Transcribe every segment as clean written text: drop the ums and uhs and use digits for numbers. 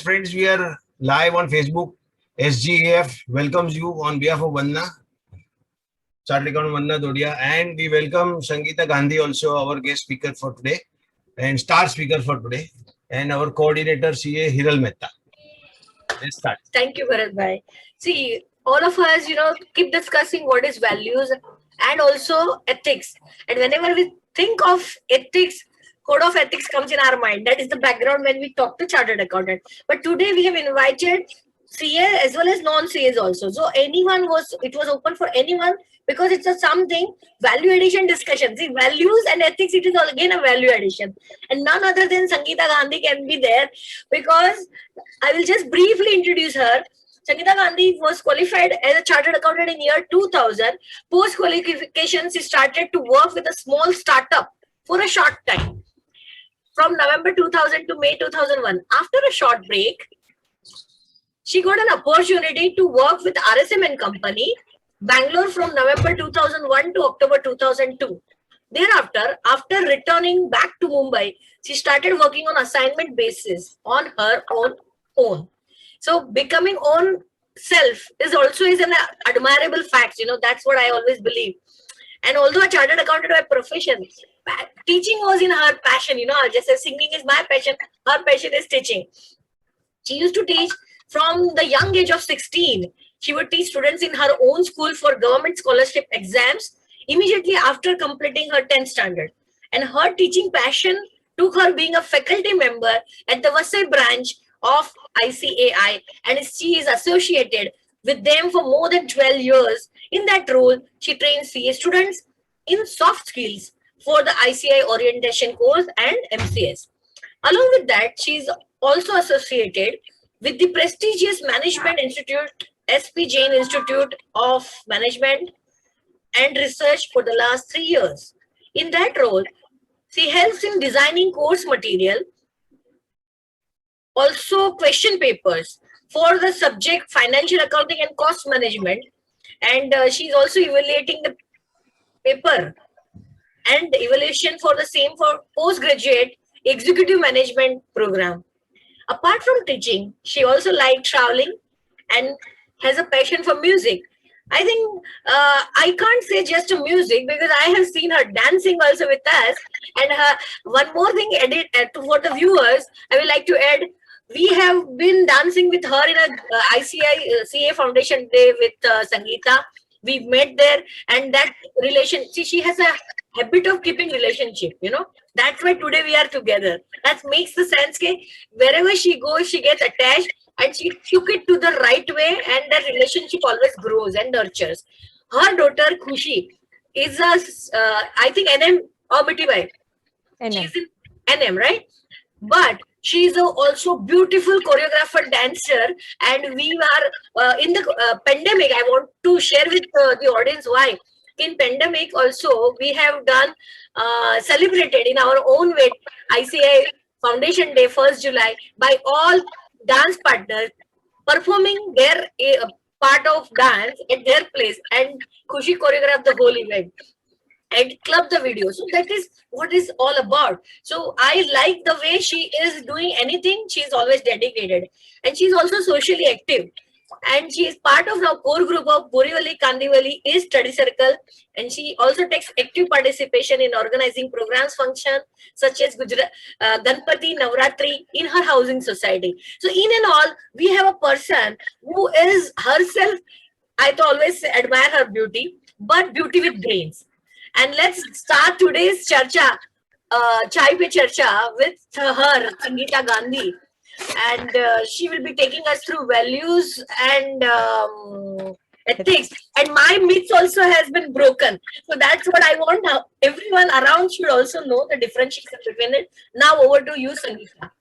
friends, we are live on Facebook. SGAF welcomes you on behalf of Vanna, Chartered Accountant Vanna Dodia, and we welcome Sangeeta Gandhi, also our guest speaker for today, and star speaker for today, and our coordinator CA Hiral Mehta. Let's start. Thank you, Bharat Bhai. See, all of us, keep discussing what is values and also ethics. And whenever we think of ethics, code of ethics comes in our mind. That is the background when we talk to chartered accountant. But today we have invited CA as well as non-CAs also. So it was open for anyone because it's a something value addition discussion. See, values and ethics, it is again a value addition. And none other than Sangeeta Gandhi can be there because I will just briefly introduce her. Sangeeta Gandhi was qualified as a chartered accountant in year 2000. Post qualification, she started to work with a small startup for a short time from November 2000 to May 2001. After a short break, she got an opportunity to work with RSM and Company, Bangalore from November 2001 to October 2002. Thereafter, after returning back to Mumbai, she started working on assignment basis on her own. So becoming own self is an admirable fact. That's what I always believe. And although a chartered accountant by profession, teaching was in her passion. Just as singing is my passion, her passion is teaching. She used to teach from the young age of 16. She would teach students in her own school for government scholarship exams immediately after completing her 10th standard. And her teaching passion took her being a faculty member at the Vasai branch of ICAI, and she is associated with them for more than 12 years. In that role, she trains CA students in soft skills for the ICAI orientation course and MCS. Along with that, she is also associated with the prestigious Management Institute, SP Jain Institute of Management and Research for the last 3 years. In that role, she helps in designing course material, also question papers for the subject financial accounting and cost management, and she's also evaluating the paper and evaluation for the same for postgraduate executive management program. Apart from teaching, she also likes traveling and has a passion for music. I think I can't say just music because I have seen her dancing also with us. And one more thing for the viewers, I would like to add, we have been dancing with her in a ICAI Foundation Day with Sangeeta. We met there, and that relation, she has a habit of keeping relationship, That's why today we are together. That makes the sense that wherever she goes, she gets attached and she took it to the right way, and that relationship always grows and nurtures. Her daughter, Khushi, is I think NM or Mitibai. She's in NM, right? But she is also beautiful choreographer, dancer, and we are in the pandemic. I want to share with the audience why. In pandemic also, we have done celebrated in our own way ICAI Foundation Day, 1st July, by all dance partners performing their part of dance at their place, and Khushi choreographed the whole event and club the video. So that is what is all about. So I like the way she is doing anything. She's always dedicated, and she's also socially active. And she is part of our core group of Borivali Kandivali is Study Circle, and she also takes active participation in organizing programs function such as Ganpati Navratri in her housing society. So in and all, we have a person who is herself, I always admire her beauty, but beauty with brains. And let's start today's charcha, Chai Pe Charcha, with her, Sangeeta Gandhi. And she will be taking us through values and ethics. And my myths also has been broken. So that's what I want. Everyone around should also know the differentiation between it. Now over to you, Sangeeta.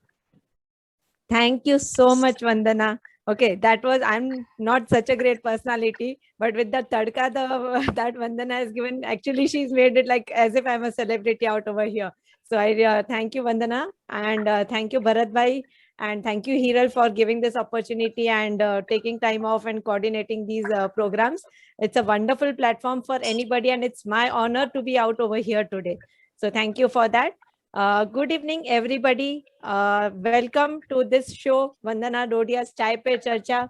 Thank you so much, Vandana. Okay, I'm not such a great personality, but with the tadka that Vandana has given, actually she's made it like as if I'm a celebrity out over here. So I thank you, Vandana, and thank you, Bharat Bhai, and thank you, Hiral, for giving this opportunity and taking time off and coordinating these programs. It's a wonderful platform for anybody, and it's my honor to be out over here today. So thank you for that. Good evening, everybody. Welcome to this show, Vandana Dodia's Chai Pe Charcha.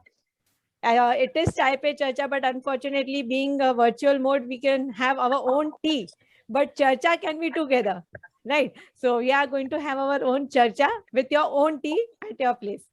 It is Chai Pe Charcha, but unfortunately, being a virtual mode, we can have our own tea, but Charcha can be together, right? So we are going to have our own Charcha with your own tea at your place.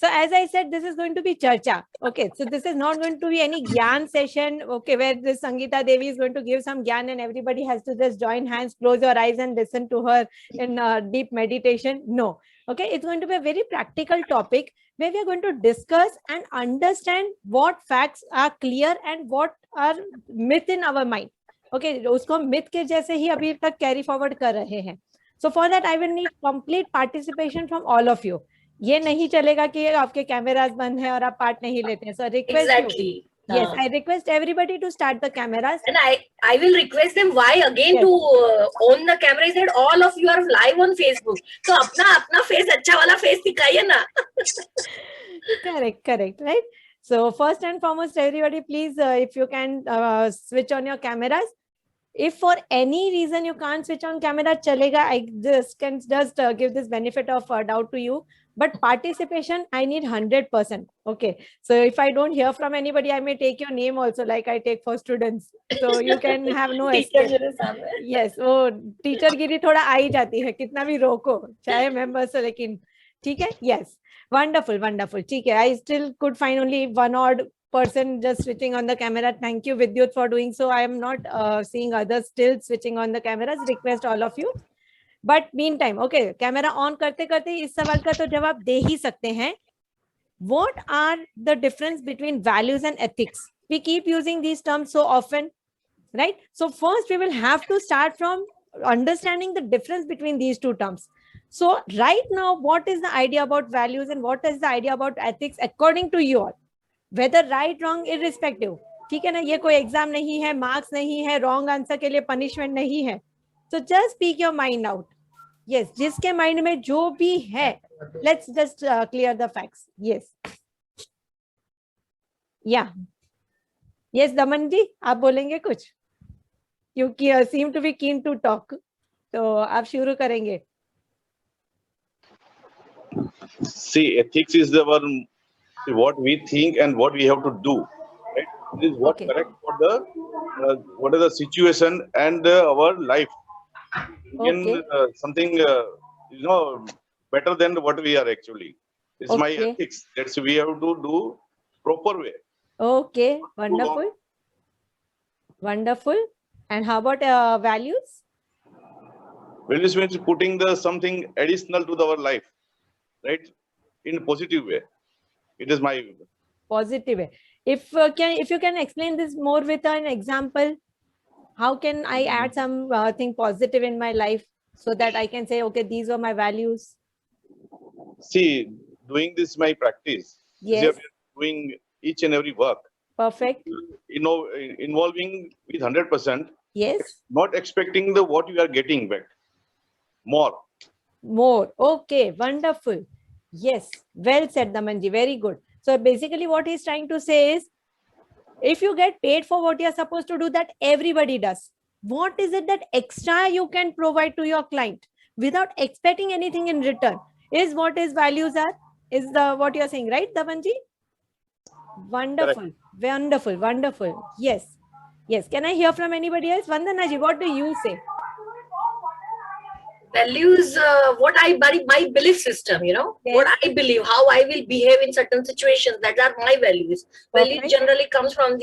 So as I said, this is going to be Charcha. Okay, so this is not going to be any Gyan session, okay, where this Sangeeta Devi is going to give some Gyan and everybody has to just join hands, close your eyes and listen to her in deep meditation. No, okay, it's going to be a very practical topic where we are going to discuss and understand what facts are clear and what are myth in our mind. Okay, उसको हम myth के जैसे ही अभी तक carry forward कर रहे हैं. So for that, I will need complete participation from all of you. ये नहीं चलेगा कि आपके कैमरास बंद है और आप पार्ट नहीं लेते हैं. So request Exactly. Yes, I request everybody to start the cameras. And I will request them why again Yes. to own the camera. Is that all of you are live on Facebook? So अपना face अच्छा वाला face दिखाइए ना. Correct, right? So first and foremost, everybody, please, if you can switch on your cameras. If for any reason you can't switch on camera, chalega. I just can give this benefit of doubt to you. But participation, I need 100%. Okay. So if I don't hear from anybody, I may take your name also, like I take for students. So you can have no Teacher escape. मेरे सामने. Yes, वो teacher गिरी थोड़ा आ ही जाती है, कितना भी रोको चाहे मेंबर्स हो, लेकिन ठीक है. Yes, wonderful. ठीक है. I still could find only one odd person just switching on the camera. Thank you, Vidyut, for doing so. I am not seeing others still switching on the cameras. Request all of you. But meantime, okay, camera on करते करते इस सवाल का तो जवाब दे ही सकते हैं. What are the difference between values and ethics? We keep using these terms so often, right? So first we will have to start from understanding the difference between these two terms. So right now, what is the idea about values and what is the idea about ethics according to you all? Whether right, wrong, irrespective. ठीक है ना, ये कोई exam नहीं है, marks नहीं है, wrong answer के लिए पनिशमेंट नहीं है. So just speak your mind out. Yes, जिसके माइंड में जो भी है, let's just clear the facts. Yes. Yeah. Yes, दमन जी, आप बोलेंगे कुछ? क्योंकि seem to be keen to talk. तो आप शुरू करेंगे. See, ethics is what we think and what we have to do. Right? It is what Okay. correct for the what is the situation and our life. We Okay. can something better than what we are actually. It's my Okay. ethics. That's we have to do proper way. Okay, wonderful. And how about values? Values means putting the something additional to our life, right? In a positive way. It is my Positive way. If you can explain this more with an example, how can I add some thing positive in my life so that I can say, okay, these are my values. see doing this my practice. Yes, Doing each and every work. perfect. Involving with 100%, Yes, not expecting the what you are getting back. More. more. Okay, wonderful. Yes, well said, Damanji. Very good. So basically what he's trying to say is, if you get paid for what you're supposed to do, that everybody does. What is it that extra you can provide to your client without expecting anything in return? Is what his values are? Is what you're saying, right, Damanji? Wonderful. Wonderful. Yes. Can I hear from anybody else? Vandana ji, what do you say? Values, what my belief system, Yes. what I believe, how I will behave in certain situations. That are my values. Perfect. Values generally comes from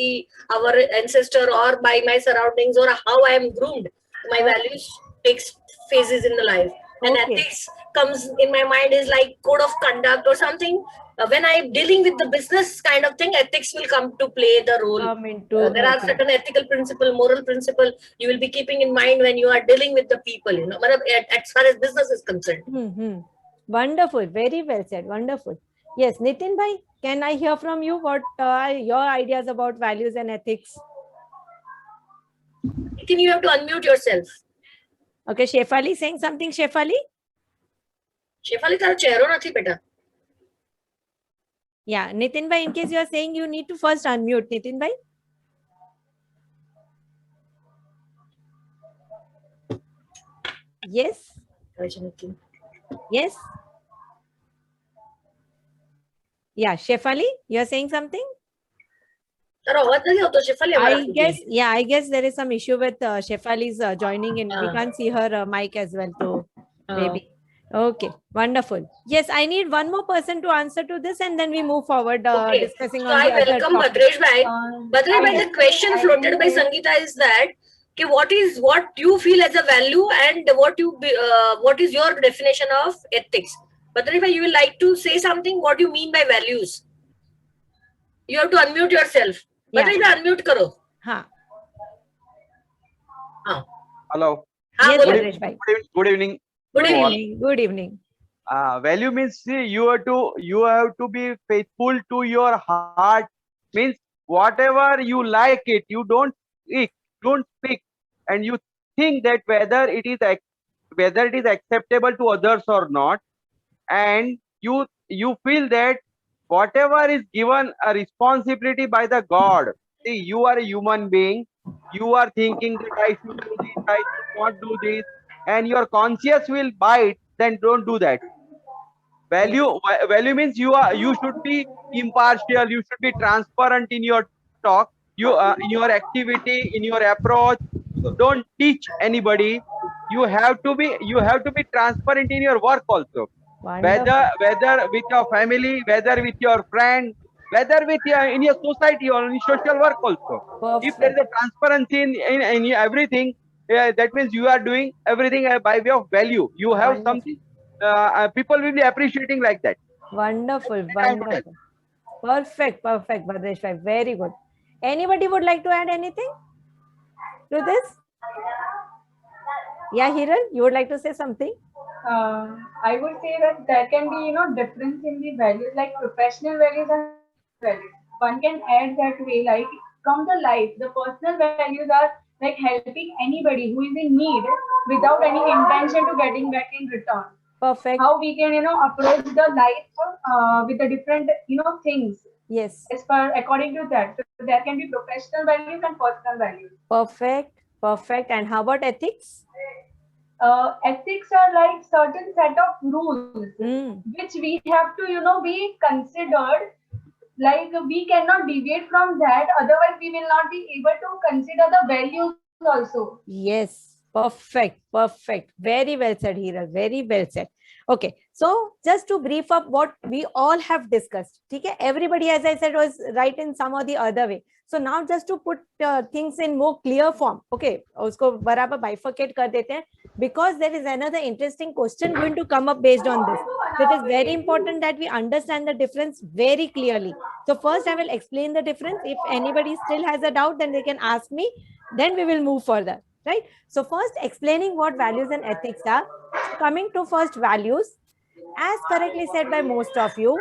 our ancestor or by my surroundings or how I am groomed. My values takes phases in the life. And Okay. ethics comes in my mind is like code of conduct or something. When I'm dealing with the business kind of thing, ethics will come to play the role. There are certain ethical principle, moral principle you will be keeping in mind when you are dealing with the people, as far as business is concerned. Wonderful. Very well said. Wonderful. Yes, Nitin bhai, can I hear from you what are your ideas about values and ethics? Nitin, you have to unmute yourself. Okay, Shefali saying something, Shefali? Shefali, taro chehro nathi beta. Yeah, Nitin bhai, in case you are saying, you need to first unmute, Nitin bhai. Yes. Yes. Yeah, Shefali, you are saying something? तर आवाज नाही होतो शेफाली हमारा I guess, yeah, I guess there is some issue with Shefali's joining in. We can't see her mic as well, so maybe. Okay, wonderful. Yes, I need one more person to answer to this, and then we move forward Okay. discussing So on I the other welcome topic. Bhadresh Bhai. Bhadresh Bhai, the question floated by Sangeeta is that what you feel as a value and what is your definition of ethics? Bhadresh Bhai, you will like to say something? What do you mean by values? You have to unmute yourself. Yeah. Bhadresh Bhai, unmute karo. हाँ. Hello. हाँ, Yes, बोलो. Bhadresh Bhai. Good evening. Good Good evening. evening. Good evening. Value means, see, you have to be faithful to your heart. Means whatever you like it, you don't speak, and you think that whether it is acceptable to others or not, and you feel that whatever is given a responsibility by the God. See, you are a human being. You are thinking that I should do this, I should not do this, and your conscience will bite. Then don't do that. Value means you should be impartial. You should be transparent in your talk. In your activity, in your approach. Don't teach anybody. You have to be transparent in your work also. Wonderful. Whether with your family, whether with your friend, whether with in your society or in social work also. If there is Perfect. a transparency in everything, that means you are doing everything by way of value. You have Wonderful. something. People will be appreciating like that. Wonderful. Time to Wonderful. Perfect. Perfect, Bhadresh Bhai. Very good. Anybody would like to add anything to this? Yeah, Hiral, you would like to say something? I would say that there can be, difference in the values, like professional values and values. One can add that way, like from the life, the personal values are like helping anybody who is in need without any intention to getting back in return. Perfect. How we can, approach the life with the different, things. Yes. As per according to that, so there can be professional values and personal values. Perfect. Perfect. And how about ethics? Ethics are like certain set of rules Mm. which we have to be considered, like we cannot deviate from that, otherwise we will not be able to consider the values also. Yes. Perfect. Perfect. Very well said, Hiral. Very well said. Okay. So just to brief up what we all have discussed. Okay? Everybody, as I said, was right in some or the other way. So now just to put things in more clear form. Okay. Usko barabar bifurcate kar dete hain, because there is another interesting question going to come up based on this. So it is very important that we understand the difference very clearly. So first I will explain the difference. If anybody still has a doubt, then they can ask me. Then we will move further. Right? So first explaining what values and ethics are. Coming to first values, as correctly said by most of you,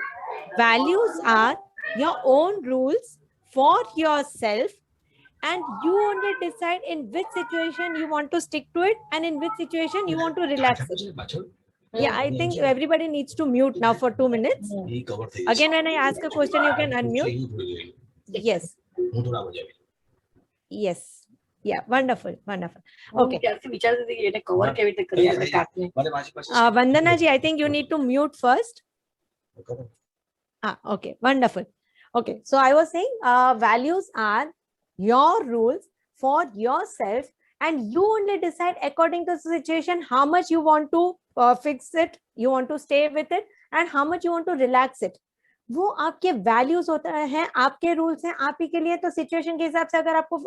values are your own rules for yourself, and you only decide in which situation you want to stick to it and in which situation you want to relax it. Yeah, I think everybody needs to mute now for 2 minutes. Again, when I ask a question, you can unmute. Yes. Yes. Yeah, wonderful, wonderful. Okay. Vandana ji, I think you need to mute first. Okay, wonderful. Okay, so I was saying values are your rules for yourself, and you only decide according to the situation how much you want to fix it, you want to stay with it, and how much you want to relax it. वो आपके values होता है, आपके rules हैं, आप ही के लिए. तो सिचुएशन के हिसाब से अगर आपको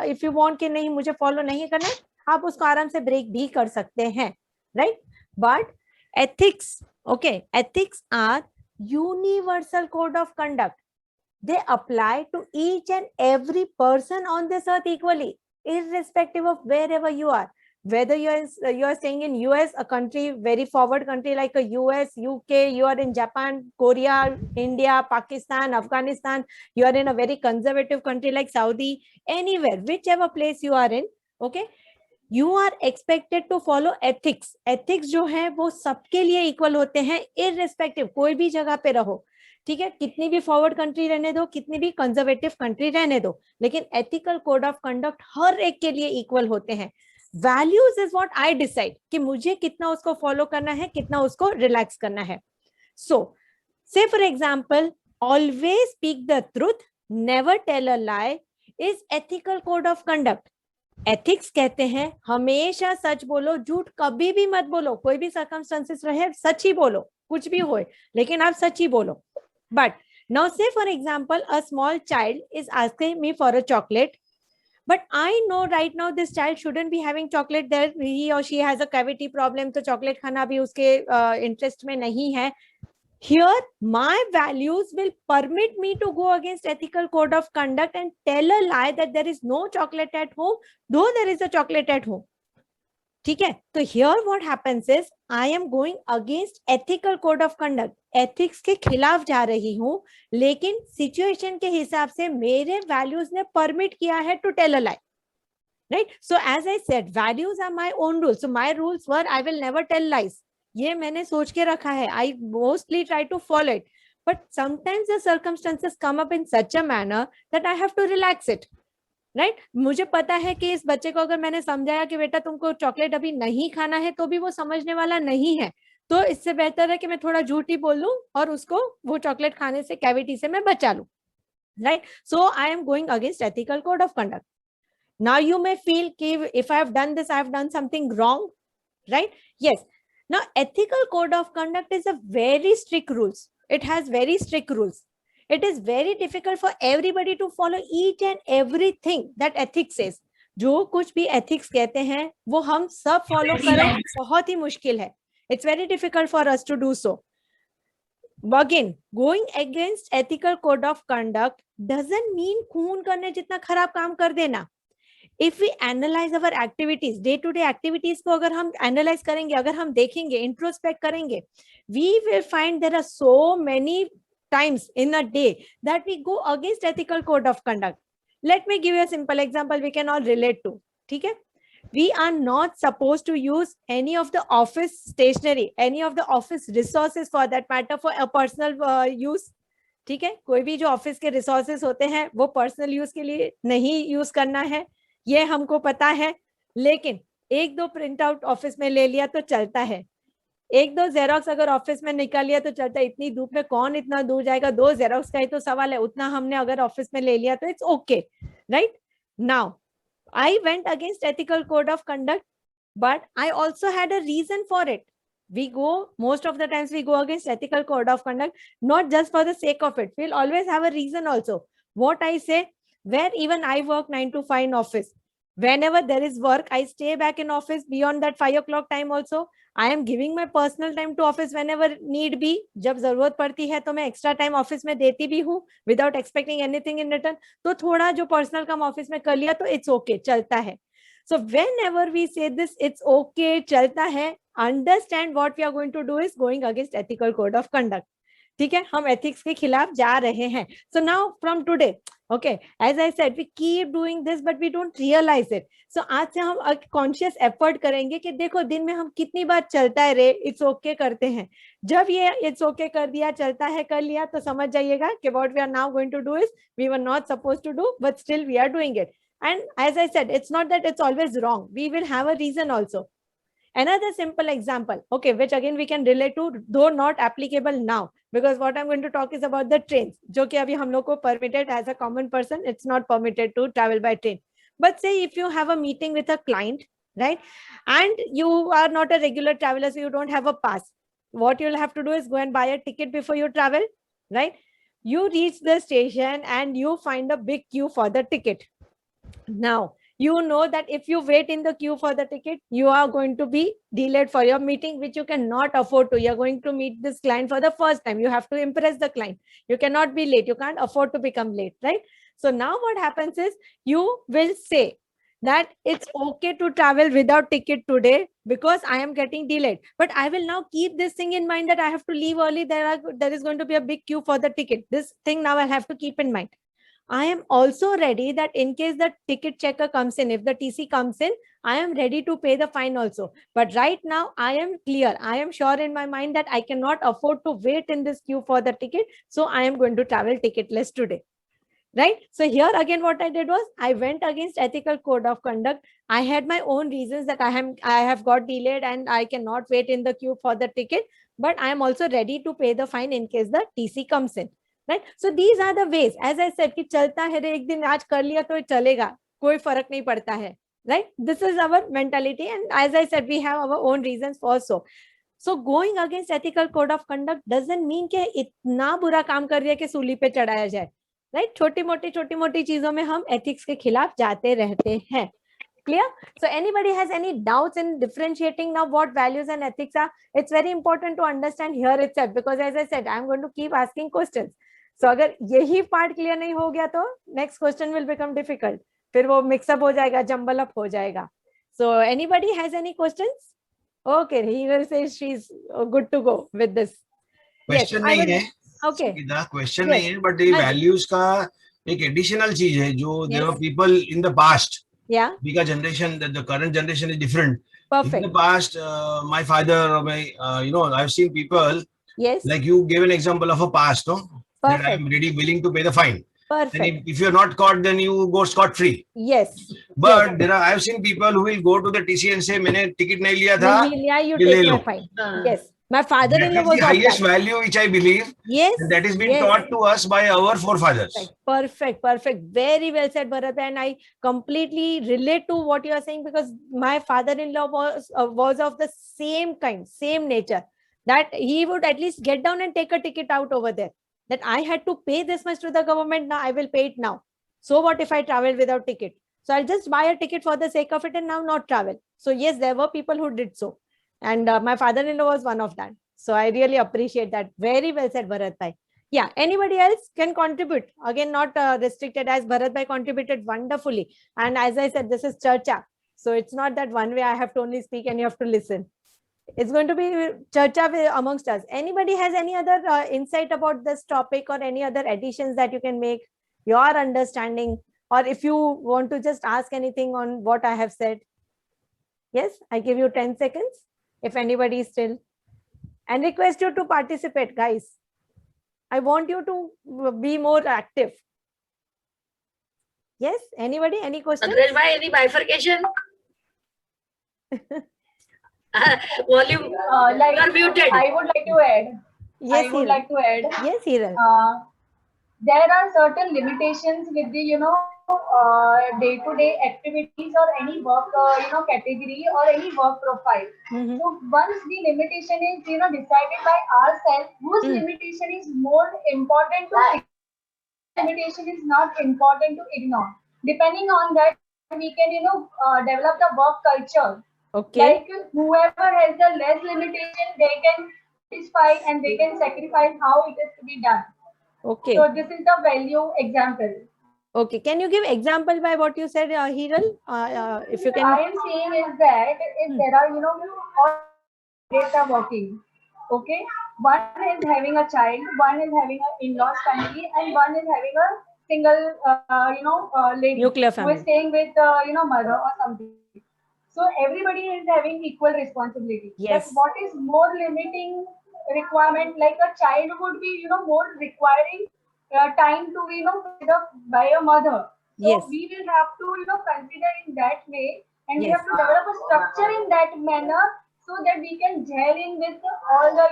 इफ यू वांट कि नहीं मुझे फॉलो नहीं करना है, आप उसको आराम से ब्रेक भी कर सकते हैं, right? But ethics, okay, ethics are universal code of conduct. They apply to each and every person on this earth equally, irrespective of wherever you are. Whether you are staying in US, a country, very forward country like a US, UK, you are in Japan, Korea, India, Pakistan, Afghanistan, you are in a very conservative country like Saudi, anywhere, whichever place you are in, okay, you are expected to follow ethics. Ethics जो है वो सबके लिए equal होते हैं, irrespective, कोई भी जगह पे रहो, ठीक है, कितनी भी फॉरवर्ड कंट्री रहने दो, कितनी भी कंजर्वेटिव कंट्री रहने दो, लेकिन एथिकल कोड ऑफ कंडक्ट हर एक के लिए इक्वल होते हैं. Values is what I decide कि मुझे कितना उसको फॉलो करना है, कितना उसको रिलैक्स करना है. So say for example, always speak the truth, never tell a lie is ethical code of conduct. Ethics कहते हैं हमेशा सच बोलो, झूठ कभी भी मत बोलो, कोई भी सर्कमस्टेंसेस रहे सच ही बोलो, कुछ भी होए लेकिन आप सच ही बोलो. बट नाउ से for example, a small child is asking me for a chocolate, but I know right now this child shouldn't be having chocolate, there he or she has a cavity problem, तो chocolate खाना भी उसके interest में नहीं है. Here my values will permit me to go against ethical code of conduct and tell a lie that there is no chocolate at home, though there is a chocolate at home. ठीक है, तो here what happens is I am going against ethical code of conduct, ethics के खिलाफ जा रही हूँ, लेकिन situation के हिसाब से मेरे वैल्यूज ने परमिट किया है to tell a lie. Right, so as I said, values are my own rules, so my rules were I will never tell lies. ये मैंने सोच के रखा है, I mostly try to follow it, but sometimes the circumstances come up in such a manner that I have to relax it. Right, मुझे पता है कि इस बच्चे को अगर मैंने समझाया कि बेटा तुमको चॉकलेट अभी नहीं खाना है, तो भी वो समझने वाला नहीं है, तो इससे बेहतर है कि मैं थोड़ा झूठ ही बोल लूं और उसको वो चॉकलेट खाने से, कैविटी से मैं बचा लूं. Right, so I am going against ethical code of conduct. Now you may feel कि if I have done this, I have done something wrong. Right, yes. Now ethical code of conduct is a very strict rules, it has very strict rules. It is very difficult for everybody to follow each and everything that ethics says. जो कुछ भी ethics कहते हैं वो हम सब follow करें बहुत ही मुश्किल है. It's very difficult for us to do so. Again, going against ethical code of conduct doesn't mean खून करने जितना खराब काम कर देना. If we analyze our activities, day to day activities को अगर हम analyze करेंगे, अगर हम देखेंगे, introspect करेंगे, we will find there are so many times in a day that we go against ethical code of conduct. Let me give you a simple example we can all relate to. ठीक है, we are not supposed to use any of the office stationery, any of the office resources for that matter for a personal use. ठीक है, कोई भी जो office के resources होते हैं वो पर्सनल यूज के लिए नहीं यूज करना है, ये हमको पता है. लेकिन एक दो प्रिंट आउट ऑफिस में ले लिया तो चलता है, एक दो जेरोक्स अगर ऑफिस में निकाल लिया तो चलता है. इतनी धूप में कौन इतना दूर जाएगा, दो जेरोक्स का ही तो सवाल है, उतना हमने अगर ऑफिस में ले लिया तो it's okay. Right, now I went against ethical code of conduct, but I also had a reason for it. We go, most of the times we go against ethical code of conduct, not just for the sake of it. We'll always have a reason also. What I say, where even I work 9 to 5 in office, whenever there is work, I stay back in office beyond that 5 o'clock time also. I am giving my personal time to office whenever need be. जब जरूरत पड़ती है तो मैं extra time office में देती भी हूँ without expecting anything in return. तो थोड़ा जो personal काम office में कर लिया तो it's okay, चलता है. So whenever we say this, it's okay, चलता है, understand what we are going to do is going against ethical code of conduct. ठीक है, हम ethics के खिलाफ जा रहे हैं. So now from today, okay, as I said, we keep doing this but we don't realize it. So आज से हम conscious effort करेंगे कि देखो दिन में हम कितनी बार चलता है रे, it's okay करते हैं. जब ये it's okay कर दिया, चलता है कर लिया, तो समझ जाइएगा कि what we are now going to do is we were not supposed to do but still we are doing it. And as I said, it's not that it's always wrong. We will have a reason also. Another simple example, okay, which again we can relate to, though not applicable now, because what I'm going to talk is about the trains, जो कि अभी हम लोग को permitted as a common person, it's not permitted to travel by train. But say if you have a meeting with a client, right, and you are not a regular traveler, so you don't have a pass, what you'll have to do is go and buy a ticket before you travel, right? You reach the station and you find a big queue for the ticket. Now, you know that if you wait in the queue for the ticket, you are going to be delayed for your meeting, which you cannot afford to. You're going to meet this client for the first time. You have to impress the client. You cannot be late. You can't afford to become late, right? So now what happens is you will say that it's okay to travel without ticket today because I am getting delayed. But I will now keep this thing in mind that I have to leave early. There is going to be a big queue for the ticket. This thing now I have to keep in mind. I am also ready that in case the ticket checker comes in, if the TC comes in, I am ready to pay the fine also. But right now I am clear. I am sure in my mind that I cannot afford to wait in this queue for the ticket. So I am going to travel ticketless today. right? So here again, what I did was I went against ethical code of conduct. I had my own reasons that I have got delayed and I cannot wait in the queue for the ticket, but I am also ready to pay the fine in case the TC comes in, right? So these are the ways. As I said, कि चलता है रे, एक दिन आज कर लिया तो चलेगा, कोई फर्क नहीं पड़ता है, right? This is our mentality, and as I said, we have our own reasons also. So going against ethical code of conduct doesn't mean कि इतना बुरा काम कर रही है कि सूली पे चढ़ाया जाए, right? छोटी मोटी चीजों में हम ethics के खिलाफ जाते रहते हैं. Clear? So anybody has any doubts in differentiating now what values and ethics are? It's very important to understand here itself, because as I said, I'm going to keep asking questions. So अगर यही part clear नहीं हो गया तो next question will become difficult. फिर वो mix up हो जाएगा, jumble up हो जाएगा. So anybody has any questions? Okay, he will say she's good to go with this. Question नहीं है. Okay. Question Yes. नहीं है, but the हाँ जी. values का एक additional चीज है जो there Yes. are people in the past. Yeah, Bigger generation, the current generation is different. In perfect. the past, my father or my, I've seen people, Yes, like you gave an example of a past, no? That perfect. I'm ready, willing to pay the fine. And Perfect. if you're not caught, then you go scot-free. Yes. But I've seen people who will go to the TC and say, मैंने ticket नहीं लिया था, नहीं लिया, you ये ले take my low. fine. हाँ. Yes. My father-in-law That is was the of highest that. value which I believe, Yes. and that is being yes. taught to us by our forefathers. Perfect. Very well said, Bharat. And I completely relate to what you are saying, because my father-in-law was of the same kind, same nature, that he would at least get down and take a ticket out over there. That I had to pay this much to the government, now I will pay it now. So what if I travel without ticket? So I'll just buy a ticket for the sake of it and now not travel. So yes, there were people who did so. And my father-in-law was one of that. So I really appreciate that. Very well said, Bharat Bhai. Yeah, anybody else can contribute. Again, not restricted, as Bharat Bhai contributed wonderfully. And as I said, this is Charcha. So it's not that one way I have to only speak and you have to listen. It's going to be Charcha amongst us. Anybody has any other insight about this topic or any other additions that you can make, your understanding, or if you want to just ask anything on what I have said? Yes, I give you 10 seconds if anybody is still. And request you to participate, guys. I want you to be more active. Yes, anybody? Any question? Adresh bhai, any bifurcation? Volume, Like, you are muted. I would like to add. Yes, I would Hiral. like to add. Yes, Hiral. There are certain limitations with the day-to-day activities or any work category or any work profile. Mhm. So once the limitation is decided by ourselves, whose limitation is more important to limitation is not important to ignore. Depending on that, we can develop the work culture. Okay. Like whoever has the less limitation, they can satisfy and they can sacrifice how it is to be done. Okay. So this is the value example. Okay. Can you give example by what you said, Hiral? If you I can. am saying is that if there are all data working, okay, one is having a child, one is having an in-laws family, and one is having a single lady Nuclear who family. is staying with mother or something. So everybody is having equal responsibility. Yes. But what is more limiting requirement? Like a child would be more requiring time to picked up by a mother. So Yes. we will have to consider in that way, and we Yes. have to develop a structure in that manner so that we can gel in with all the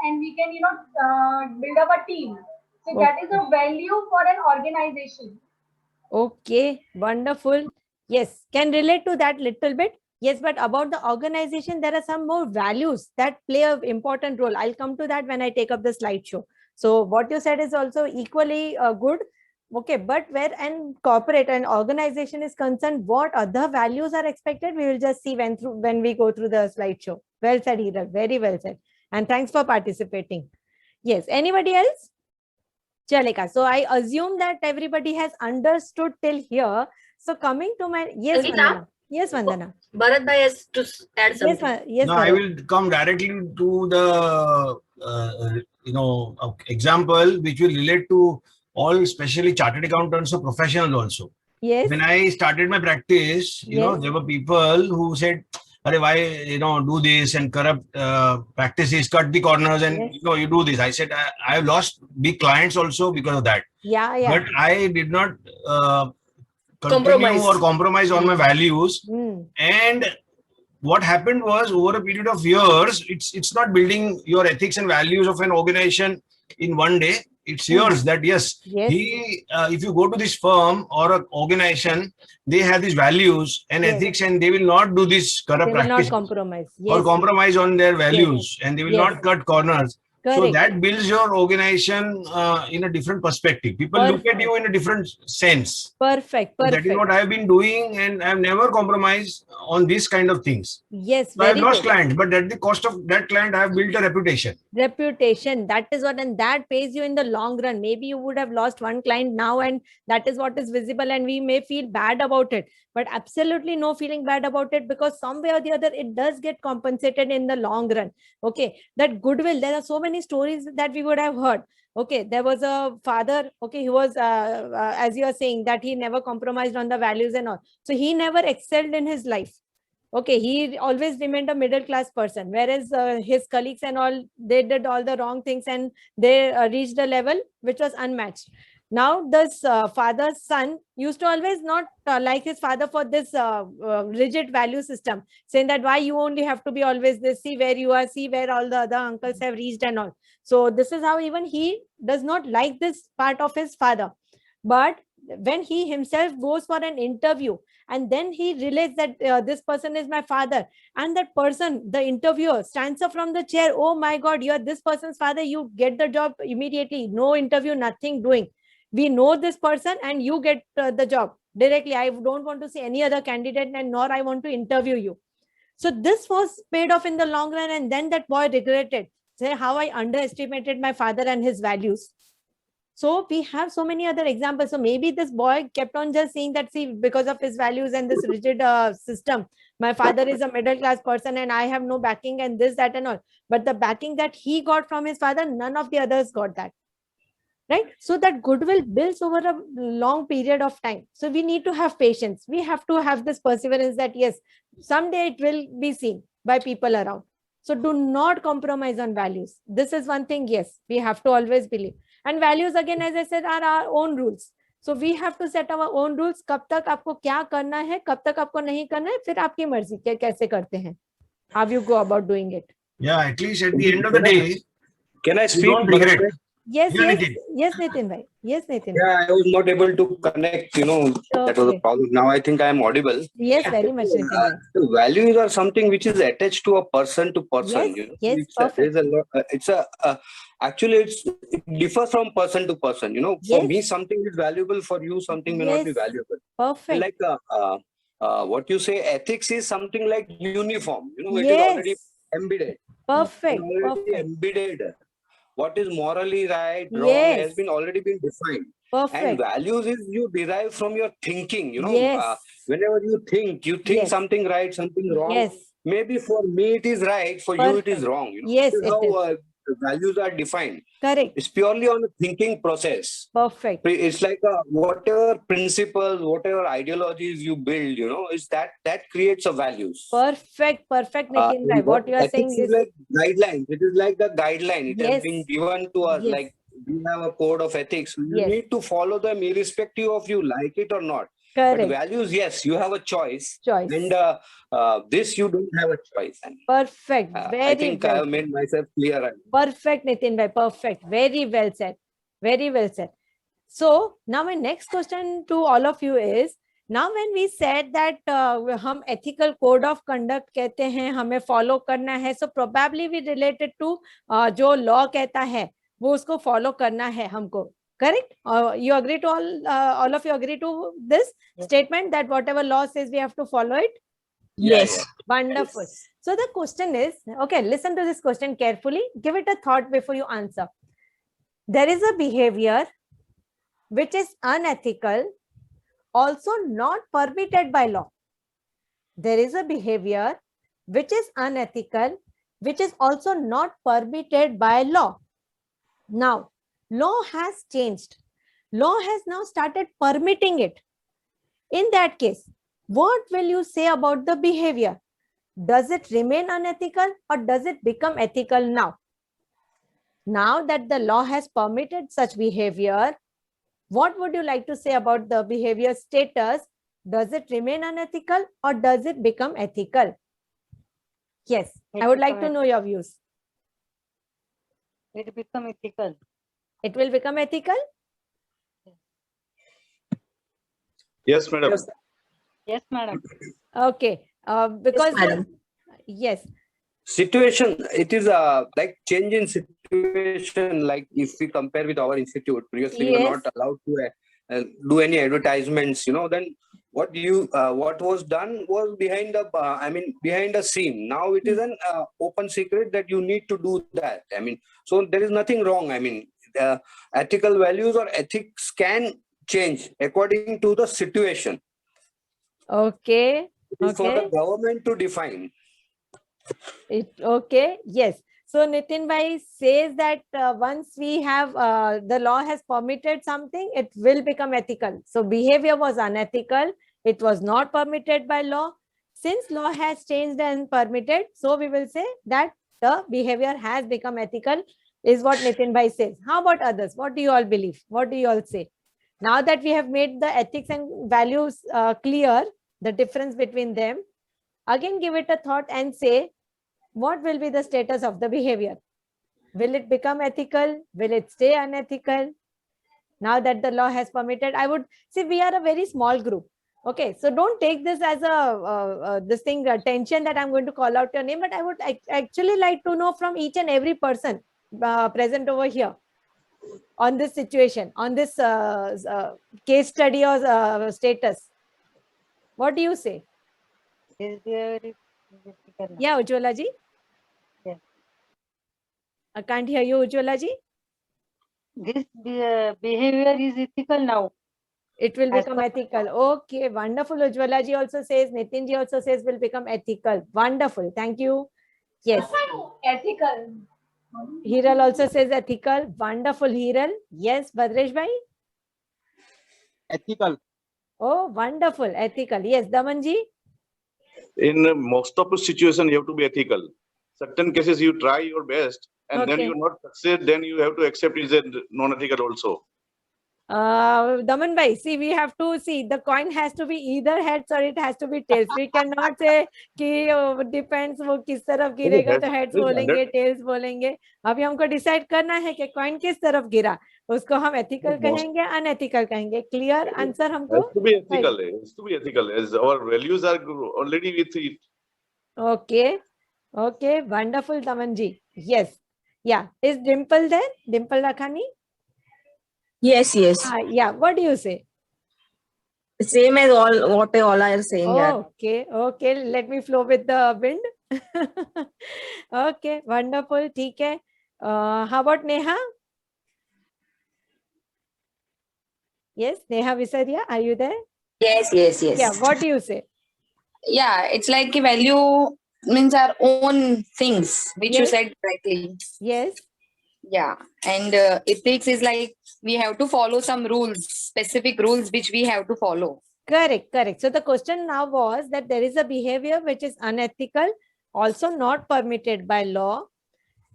and we can build up a team. So that is a value for an organization. Okay, wonderful. Yes, can relate to that little bit. Yes, but about the organization, there are some more values that play an important role. I'll come to that when I take up the slideshow. So what you said is also equally good. Okay, but where an corporate and organization is concerned, what other values are expected, we will just see when we go through the slideshow. Well said, Hiral. Very well said. And thanks for participating. Yes, anybody else? Chaleka. So I assume that everybody has understood till here. So coming to my yes, Sangeeta? Vandana. Yes, Vandana. Bharat bhai has to add Yes, something. yes. Now I Bharat. will come directly to the example which will relate to all, especially chartered accountants or professionals also. Yes. When I started my practice, Yes. there were people who said, "Arey, why do this and corrupt practices, cut the corners, and Yes. you do this." I said, I have lost big clients also because of that. Yeah, yeah. But I did not continue Compromise. or compromise on my values. Mm. And what happened was, over a period of years, it's not building your ethics and values of an organization in one day. It's years that yes, Yes. if you go to this firm or an organization, they have these values and Yes. ethics, and they will not do this They corrupt will not practice compromise. or Yes. compromise on their values, and they will Yes. not cut corners. So Correct. that builds your organization in a different perspective. People look at you in a different sense. Perfect. That is Perfect. what I've been doing, and I've never compromised on these kind of things. Yes. So I've Very lost good. clients, but at the cost of that client, I have built a reputation. Reputation, that is what, and that pays you in the long run. Maybe you would have lost one client now, and that is what is visible, and we may feel bad about it, but absolutely no feeling bad about it, because somewhere or the other it does get compensated in the long run. Okay, that goodwill, there are so many stories that we would have heard. Okay, there was a father, okay, he was as you are saying, that he never compromised on the values and all, so he never excelled in his life. Okay, he always remained a middle class person, whereas his colleagues and all, they did all the wrong things, and they reached a level which was unmatched. Now this father's son used to always not like his father for this rigid value system, saying that why you only have to be always this, see where you are, see where all the other uncles have reached and all. So this is how even he does not like this part of his father. But when he himself goes for an interview, and then he realizes that this person is my father, and that person, the interviewer, stands up from the chair, "Oh my God, you are this person's father, you get the job immediately, no interview, nothing doing. We know this person and you get the job directly. I don't want to see any other candidate, and nor I want to interview you." So this was paid off in the long run, and then that boy regretted, say how I underestimated my father and his values. So we have so many other examples. So maybe this boy kept on just saying that, see, because of his values and this rigid system, my father is a middle class person and I have no backing and this, that, and all. But the backing that he got from his father, none of the others got that. Right? So that goodwill builds over a long period of time. So we need to have patience. We have to have this perseverance that yes, someday it will be seen by people around. So do not compromise on values. This is one thing, yes, we have to always believe. And values, again, as I said, are our own rules. So we have to set our own rules. कब तक आपको क्या करना है, कब तक आपको नहीं करना है, फिर आपकी मर्जी के कैसे करते हैं. How you go about doing it. Yeah, at least at the end of the day, Can I you speak? don't regret. Yes, Yeah, yes, Nitin. yes, Nitin bhai. Yes, Nitin. Yeah, I was not able to connect, that was Okay. the problem. Now I think I am audible. Yes, very much, Nitin bhai. The values are something which is attached to a person to person. Yes, yes, It's perfect. there's a lot, actually it differs from person to person. For Yes. me, something is valuable. For you, something may not be Yes. valuable. Perfect. Like what you say, ethics is something like uniform. It is already Yes. embedded. Perfect. It's already Perfect. embedded. What is morally right, wrong Yes. has been already been defined. And Perfect. values is you derive from your thinking. Yes. Whenever you think Yes. something right, something wrong. Yes. Maybe for me it is right, for you it is Perfect. wrong. Yes, This is it how is. the values are defined. Correct. It's purely on a thinking process. Perfect. It's like whatever principles, whatever ideologies you build, is that creates a values. Perfect. Perfect, Nitin bhai. What you are saying Ethics is is like guideline. It is like a guideline. It Yes. has been given to us. Yes. Like we have a code of ethics. You Yes. need to follow them irrespective of you like it or not. correct. But values, yes, you have a choice. Choice. And this you don't have a choice. And Perfect. I Very think I well. have made myself clear. Perfect, Nitin bhai. Perfect. Very well said. Very well said. So now my next question to all of you is, now when we said that हम ethical code of conduct कहते हैं, हमें follow करना है, so probably we related to जो law कहता है, वो उसको follow करना है हमको. Correct? You agree to all of you agree to this statement that whatever law says we have to follow it? Yes. Wonderful. So the question is, okay, listen to this question carefully. Give it a thought before you answer. There is a behavior which is unethical, also not permitted by law. There is a behavior which is unethical, which is also not permitted by law. Now, law has changed. Law has now started permitting it. In that case, what will you say about the behavior? does it remain unethical or does it become ethical now? Now that the law has permitted such behavior, what would you like to say about the behavior status? Does it remain unethical or does it become ethical? Yes, I would like to know your views. It become ethical. It will become ethical? Yes, madam. Yes. Yes, madam. Okay, because madam. yes, Situation, it is like change in situation. Like if we compare with our institute, previously we were Yes. not allowed to do any advertisements, then what was done was behind the behind the scene. Now it is an open secret that you need to do that. So there is nothing wrong. Ethical values or ethics can change according to the situation. okay, It is for the okay. government to define. Okay, yes. So Nitin Bhai says that once we have the law has permitted something, it will become ethical. So behavior was unethical. It was not permitted by law. Since law has changed and permitted, so we will say that the behavior has become ethical, is what Nitin Bhai says. How about others? What do you all believe? What do you all say? Now that we have made the ethics and values clear, the difference between them, again give it a thought and say, what will be the status of the behavior? Will it become ethical? Will it stay unethical? Now that the law has permitted, I would say we are a very small group. Okay, so don't take this as a tension that I'm going to call out your name, but I would actually like to know from each and every person present over here on this situation, on this case study or status. What do you say? Is there ethical now? Yeah, Ujjwala ji? Yes. I can't hear you, Ujjwala ji. This behavior is ethical now. It will As become per- ethical. Okay, wonderful. Ujjwala ji also says, Nitin ji also says will become ethical. Wonderful. Thank you. Yes. Ethical. Hiral also says ethical. Wonderful, Hiral. Yes, Badresh bhai. Ethical. Oh, wonderful. Ethical. Yes, Damanji. In most of the situation, you have to be ethical. Certain cases, you try your best, and then Okay. you not succeed. Then you have to accept it as non-ethical also. Daman bhai, see, we have to see the coin has to be either heads or it has to be tails. We cannot say कि depends वो किस तरफ गिरेगा तो heads बोलेंगे tails बोलेंगे. अभी हमको decide करना है कि coin किस तरफ गिरा. उसको हम ethical कहेंगे unethical कहेंगे. Clear answer हमको? Has to be ethical. Has to be ethical. As our values are already with it. Okay. Okay. Wonderful, Damanji. Yes. Yeah. Is Dimple there? Dimple Lakhani? Yes, yes. Yeah. What do you say? Same as all what all are saying here. Okay, okay. Let me flow with the wind. Okay, wonderful. ठीक है. How about Neha? Yes, Neha Visaria, are you there? Yes, yes, yes. Yeah. What do you say? Yeah, it's like a value means our own things, which you Yes. said correctly. Yes. Yeah, and ethics is like we have to follow some rules, specific rules which we have to follow. Correct, correct. So the question now was that there is a behavior which is unethical, also not permitted by law.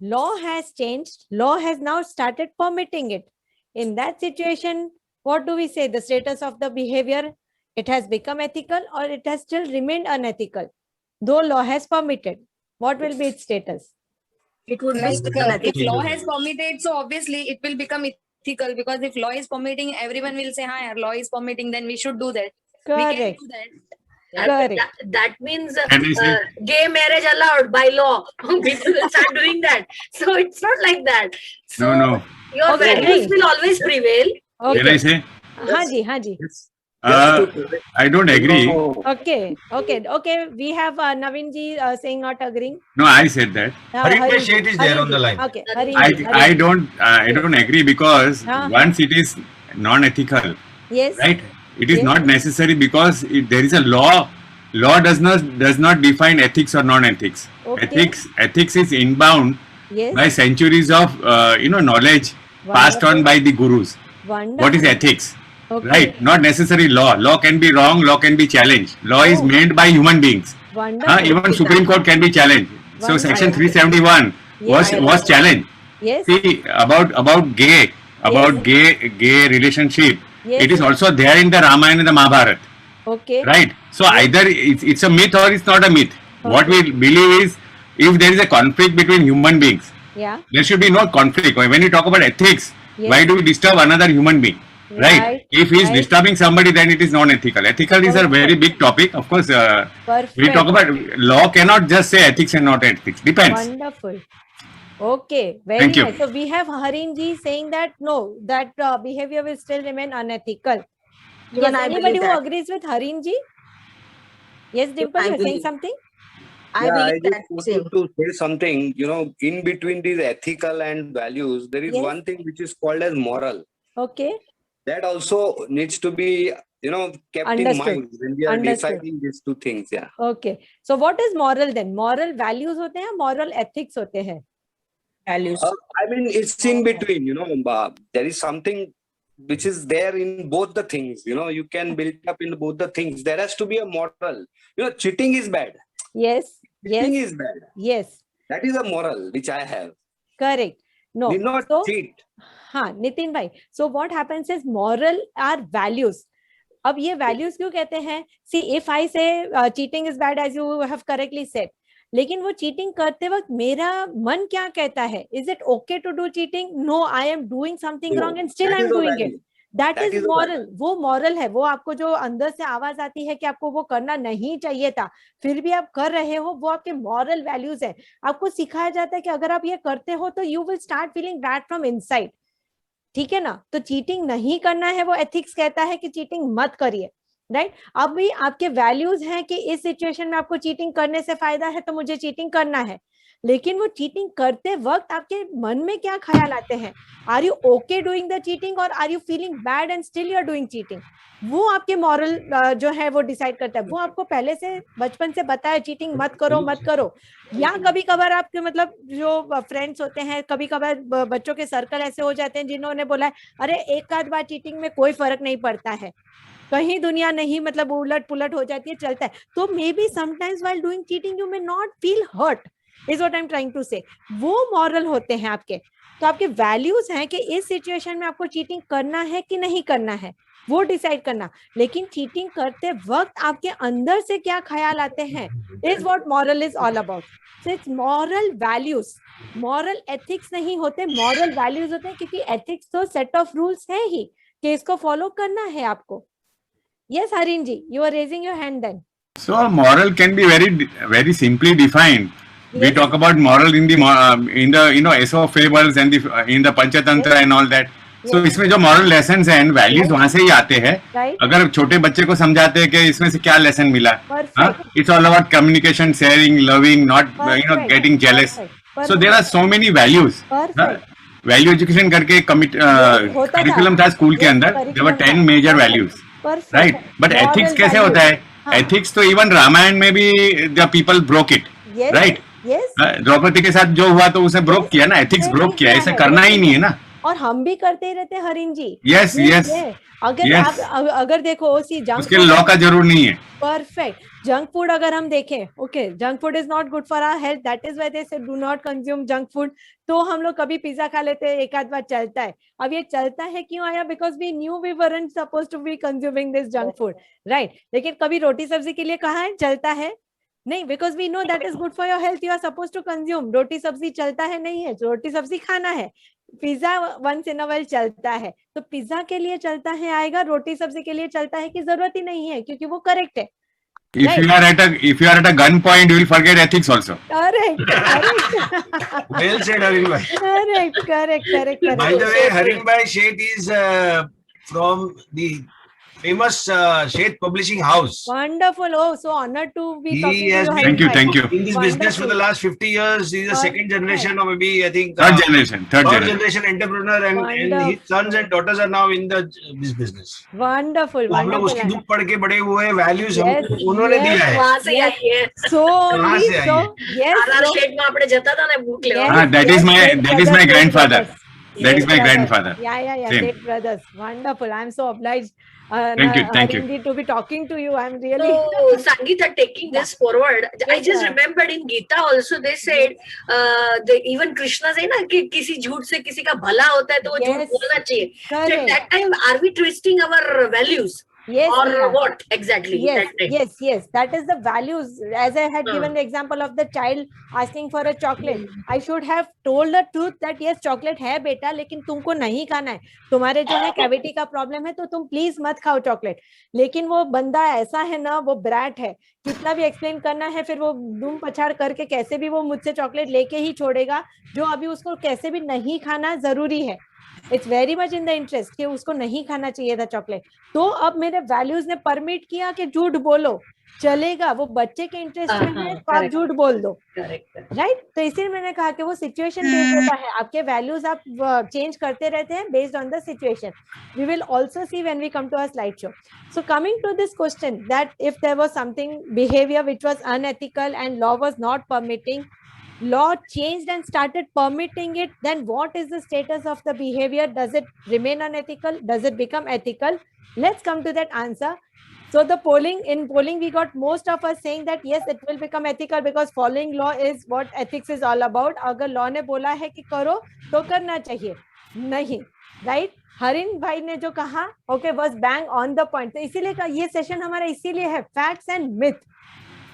Law has changed. Law has now started permitting it. In that situation, what do we say? The status of the behavior, it has become ethical or it has still remained unethical? Though law has permitted, what will be its status? It would be Like still if unethical. law has permitted, so obviously it will become ethical, because if law is permitting, everyone will say, "Hi, our law is permitting, then we should do that." We can Correct. do that. Correct. That means Can I say- gay marriage allowed by law. People will start doing that. So it's not like that. So No. your Okay. values will always prevail. Can I Okay. say? Haji, Haji. I don't agree. Okay, okay, okay. We have Naveen ji saying not agreeing. No, I said that. Harit bhai Harin Sheth ji, is there Harin on the ji. line. Okay, Harin I ji, I Harin ji. don't agree because Huh? once it is non-ethical, Yes. right? It is Yes. not necessary because there is a law. Law does not define ethics or non-ethics. Okay. Ethics is inbound Yes. by centuries of knowledge passed on by the gurus. Wonderful. What is ethics? Okay. Right? Not necessary law. Law can be wrong. Law can be challenged. Law is Oh. made by human beings. Wonderful. Even Supreme Court can be challenged. So Wonderful. Section 371 was challenged. Yes. See, about gay relationship, Yes. it is also there in the Ramayana and the Mahabharata, Okay. right? So either it's a myth or it's not a myth. What we believe is, if there is a conflict between human beings, Yeah. there should be no conflict. When you talk about ethics, Yes. why do we disturb another human being? Right? If he is right. disturbing somebody, then it is non-ethical. Ethical is a very big topic. Of course, Perfect. we talk about law cannot just say ethics and not ethics. Depends. Wonderful. Okay, very Thank you. nice. So we have Harin ji saying that no, that behavior will still remain unethical. Even Yes, I anybody believe who that. agrees with Harin ji? Yes, Dimple, I you're saying believe. something? I Yeah, I believe just that wanted same. to say something, in between these ethical and values, there is Yes. one thing which is called as moral. Okay. That also needs to be, kept in Understood. mind when we are Understood. deciding these two things. Yeah. Okay. So what is moral then? Moral values होते हैं, moral ethics होते हैं. Values. I mean, it's in between, there is something which is there in both the things, you can build up in both the things. There has to be a moral. Cheating is bad. Yes. Cheating Yes. is bad. Yes. That is a moral which I have. Correct. No. Did not So, cheat. हाँ नितिन भाई, so what happens is moral are values. अब ये values क्यों कहते हैं? See, if I say cheating is bad, as you have correctly said, लेकिन वो cheating करते वक्त मेरा मन क्या कहता है? Is it okay to do cheating? No, I am doing something No, wrong and still that I am is a doing it. value. That That is is a moral. वो moral है. वो आपको जो अंदर से आवाज आती है कि आपको वो करना नहीं चाहिए था, फिर भी आप कर रहे हो, वो आपके moral values है. आपको सिखाया जाता है कि अगर आप ये करते हो तो you will start feeling bad from inside. ठीक है ना? तो चीटिंग नहीं करना है, वो एथिक्स कहता है कि चीटिंग मत करिए, राइट? अब भी आपके वैल्यूज हैं कि इस सिचुएशन में आपको चीटिंग करने से फायदा है तो मुझे चीटिंग करना है, लेकिन वो चीटिंग करते वक्त आपके मन में क्या ख्याल आते हैं? Are you okay doing the cheating और are you feeling bad and still you are doing cheating? वो आपके मॉरल जो है वो डिसाइड करता है. वो आपको पहले से बचपन से बताया चीटिंग मत करो मत करो. या कभी कभार आपके मतलब जो फ्रेंड्स होते हैं, कभी कभार बच्चों के सर्कल ऐसे हो जाते हैं जिन्होंने बोला है अरे एक आध बार चीटिंग में कोई फर्क नहीं पड़ता है, कहीं दुनिया नहीं मतलब उलट पुलट हो जाती है, चलता है. तो maybe sometimes while doing cheating you may not feel hurt, is what I am trying to say. वो मॉरल होते हैं आपके. तो आपके वैल्यूज हैं कि इस सिचुएशन में आपको चीटिंग करना है कि नहीं करना है, वो डिसाइड करना. लेकिन चीटिंग करते वक्त आपके अंदर से क्या ख्याल आते हैं, is what moral is all about. So it's moral values. Moral ethics नहीं होते, मॉरल वैल्यूज होते हैं, क्योंकि एथिक्स तो सेट ऑफ रूल्स है ही कि इसको फॉलो करना है आपको. Yes Hareen ji, you are raising your hand then. So moral can be very simply defined. We Yes. talk about moral in the Aesop fables and in the Panchatantra and all that. So Yes. इसमें जो moral lessons हैं, values Yes. वहाँ से ही आते हैं. Right. अगर छोटे बच्चे को समझाते हैं कि इसमें से क्या lesson मिला, Perfect. it's all about communication, sharing, loving, not Perfect. getting jealous. Perfect. So there are so many values. Perfect. Value education करके होता था. curriculum था स्कूल के Yes, अंदर. There were curriculum 10 था. major Perfect. values. Perfect. Right, but Moral ethics कैसे values. होता है? हाँ. Ethics तो even रामायण में भी the people broke it, Yes. right? Yes. Draupadi के साथ जो हुआ तो उसे ब्रोक Yes. किया ना, एथिक्स Yes, ब्रोक किया, किया इसे है, करना ही बिल्कुल नहीं है ना. और हम भी करते ही रहते हैं हरीन जी. Yes, yes. अगर Yes. आप अगर देखो ओसी जंक उसके लॉ का जरूर नहीं है. परफेक्ट. जंक फूड अगर हम देखें, okay, junk food is not good for our health, that is why they say do not consume junk food. तो हम लोग कभी पिज्जा खा लेते हैं, एक आध बार चलता है. अब ये चलता है क्यों आया? Because we knew we weren't supposed to be consuming this junk food, right? लेकिन कभी रोटी सब्जी के लिए कहा है चलता है? नहीं, because we know that is good for your health, you are suppose to consume. रोटी सब्जी चलता है? नहीं है, रोटी सब्जी खाना है. Pizza once in a while चलता है, तो पिज्जा के लिए चलता है आएगा, रोटी सब्जी के लिए चलता है की जरूरत ही नहीं है, क्योंकि वो करेक्ट है. If you are at a gun point, you will forget ethics also. Correct, correct. Well said, Harin bhai. Correct. By the way, Harin bhai Sheth is from the famous Sheth Publishing House. Wonderful. Oh, so honored to be He talking to has you. been- Harin Thank you, bhai. thank you. In this business for the Wonderful. last 50 years, he is the second generation, or maybe I think Third generation. third generation entrepreneur, and his Wonderful. sons and daughters are now in this business. Wonderful, तो हम लोग उसकी wonderful. दुख पढ़ के बड़े हुए हैं, वैल्यूज Yes, उन्होंने yes. दिया है. वहां से Yes. आई है. So कहाँ only से आई so है? yes. आर so- शेड में આપણે જતા હતા ને બુક લેવા. Yes, हाँ, that is yes, my yes, that is my brothers, grandfather. brothers. That is my Brother. grandfather. Yeah. Same. Late brothers. Wonderful. I'm so obliged. Thank you. Indeed, to be talking to you. I'm really. So, Sangeeta, taking this forward, I Yes, just sir. remembered in Gita also they said, even Krishna say ना कि किसी झूठ से किसी का भला होता है तो वो झूठ Yes. बोलना चाहिए. So at Correct. that time, are we twisting our values? Yes, Or we are. what exactly? Yes, That time? yes. That is the values. As I had given the example of the child asking for a chocolate, I should have told the truth that yes, chocolate है बेटा, लेकिन तुमको नहीं खाना है. तुम्हारे जो है कैविटी का प्रॉब्लम है, तो तुम प्लीज मत खाओ चॉकलेट. लेकिन वो बंदा ऐसा है ना, वो ब्रैट है. कितना भी एक्सप्लेन करना है, फिर वो दुम पछाड़ करके कैसे भी वो मुझसे चॉकलेट लेके ही छोड़ेगा, जो अभी उसको कैसे भी नहीं खाना जरूरी है. It's very much in the interest कि उसको नहीं खाना चाहिए था चॉकलेट. तो अब मेरे वैल्यूज ने परमिट किया कि झूठ बोलो, चलेगा, वो बच्चे के इंटरेस्ट में है, तो आप झूठ बोल दो. राइट. तो इसीलिए मैंने कहा कि वो सिचुएशन बेस्ड होता है. आपके वैल्यूज आप चेंज करते रहते हैं based on the situation. We will also see when we come to our slide show. So coming to this question, that if there was something behavior which was unethical and law was not permitting, law changed and started permitting it, then what is the status of the behavior? Does it remain unethical? Does it become ethical? Let's come to that answer. So the polling, we got most of us saying that yes, it will become ethical because following law is what ethics is all about. अगर law ने बोला है कि करो तो करना चाहिए, नहीं, right? हरिन भाई ने जो कहा, okay, was bang on the point. तो इसीलिए ये सेशन हमारा इसीलिए है, facts and myth.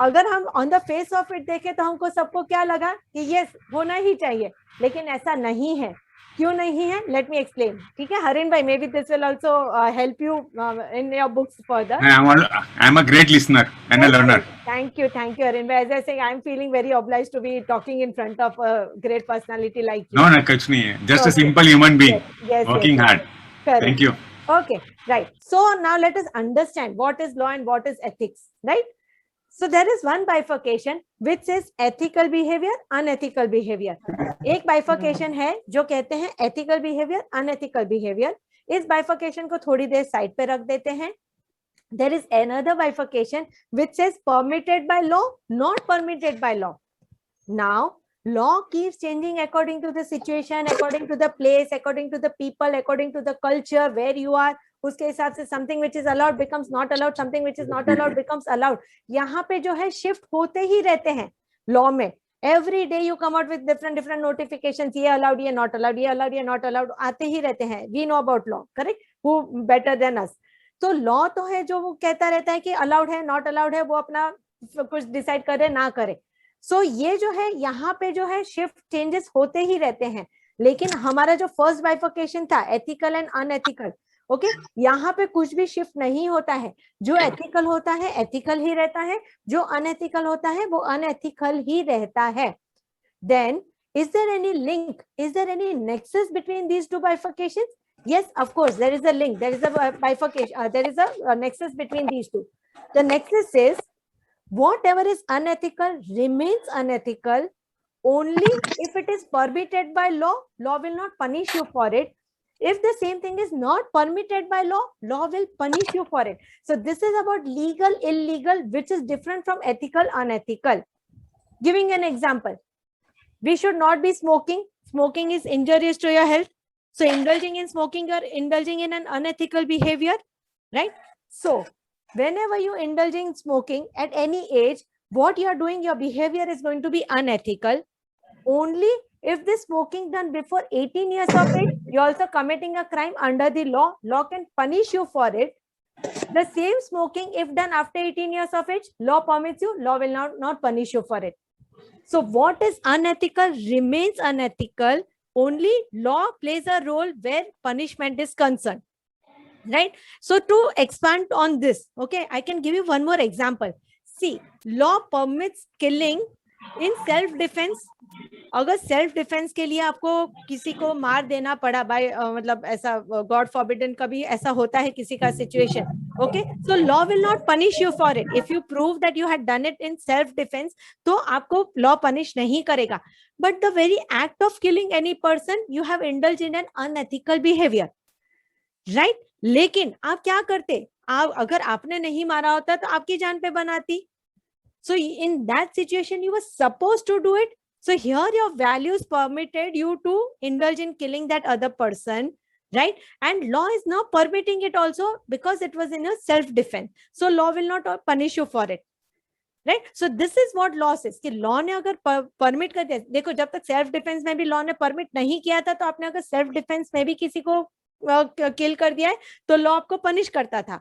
अगर हम on the face of it देखें तो हमको सबको क्या लगा कि यस होना ही चाहिए, लेकिन ऐसा नहीं है. क्यों नहीं है? Let me explain. ठीक है हरिन भाई, may be this will also help you in your books further. I am a great listener and a learner. Thank you Harin bhai. As I say, I am feeling very obliged to be talking in front of a great personality like you. No, kuch nahi hai. Just a simple human being working hard. Correct. Thank you. Okay, right. So now let us understand what is law and what is ethics, right? So there is one bifurcation which says ethical behavior, unethical behavior. एक bifurcation है जो कहते हैं ethical behavior, unethical behavior. इस bifurcation को थोड़ी देर side पे रख देते हैं. There is another bifurcation which says permitted by law, not permitted by law. Now, law keeps changing according to the situation, according to the place, according to the people, according to the culture where you are. उसके हिसाब से something which is allowed becomes not allowed, something which is not allowed becomes allowed. यहाँ पे जो है shift होते ही रहते हैं law में. Every day you come out with different notifications. ये allowed, ये not allowed, ये allowed, ये not allowed, आते ही रहते हैं. We know about law, correct? Who better than us? तो law तो है जो वो कहता रहता है कि allowed है, not allowed है, वो अपना कुछ decide करे ना करे. So ये जो है यहाँ पे जो है shift changes होते ही रहते हैं. लेकिन हमारा जो first bifurcation था ethical and unethical, ओके यहाँ पे कुछ भी शिफ्ट नहीं होता है. जो एथिकल होता है एथिकल ही रहता है, जो अनएथिकल होता है वो अनएथिकल ही रहता है. Then is there any link, is there any nexus between these two bifurcations? Yes, of course there is a link, there is a bifurcation, there is a nexus between these two. The nexus says whatever is unethical remains unethical only if it is permitted by law. Law will not punish you for it. If the same thing is not permitted by law, law will punish you for it. So this is about legal, illegal, which is different from ethical, unethical. Giving an example, we should not be smoking. Smoking is injurious to your health. So indulging in smoking, you're indulging in an unethical behavior, right? So whenever you indulge in smoking at any age, what you're doing, your behavior is going to be unethical. Only if this smoking done before 18 years of age, you're also committing a crime under the law. Law can punish you for it. The same smoking, if done after 18 years of age, law permits you, law will not punish you for it. So what is unethical remains unethical. Only law plays a role where punishment is concerned, right? So to expand on this, okay, I can give you one more example. See, law permits killing in self-defense. अगर self defence के लिए आपको किसी को मार देना पड़ा bye मतलब ऐसा गॉड फॉरबिडन कभी ऐसा होता है किसी का situation, okay, so law will not punish you for it. If you prove that you had done it in self defence तो आपको लॉ पनिश नहीं करेगा. But the very act of killing any person, you have indulge in an unethical behaviour, right? लेकिन आप क्या करते, आप अगर आपने नहीं मारा होता तो आपकी जान पे बनाती. So in that situation, you were supposed to do it. So here your values permitted you to indulge in killing that other person, right? And law is now permitting it also because it was in a self-defense. So law will not punish you for it. Right so this is what law is कि law ने अगर permit कर दिया, देखो जब तक self defence में भी लॉ ने परमिट नहीं किया था, तो आपने अगर सेल्फ डिफेंस में भी किसी को किल कर दिया है तो लॉ आपको पनिश करता था,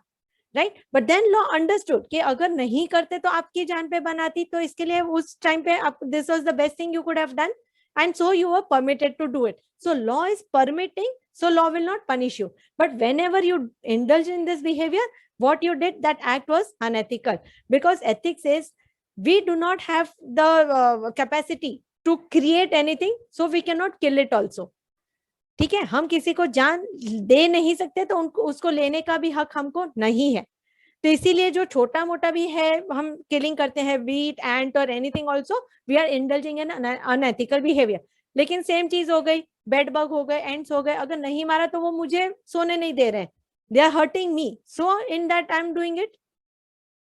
right? But then law understood कि अगर नहीं करते तो आपकी जान पे बनाती, तो इसके लिए उस टाइम पे this was the best thing you could have done, and so you were permitted to do it. So law is permitting, so law will not punish you. But whenever you indulge in this behavior, what you did, that act was unethical, because ethics says we do not have the capacity to create anything, so we cannot kill it also. ठीक है, हम किसी को जान दे नहीं सकते, तो उनको उसको लेने का भी हक हमको नहीं है. तो इसीलिए जो छोटा मोटा भी है हम किलिंग करते हैं, वीट, एंट और anything also, we are indulging in unethical behaviour. लेकिन सेम चीज हो गई, बेड बग हो गए, एंट्स हो गए, अगर नहीं मारा तो वो मुझे सोने नहीं दे रहे, they are hurting me, so in that I am doing it.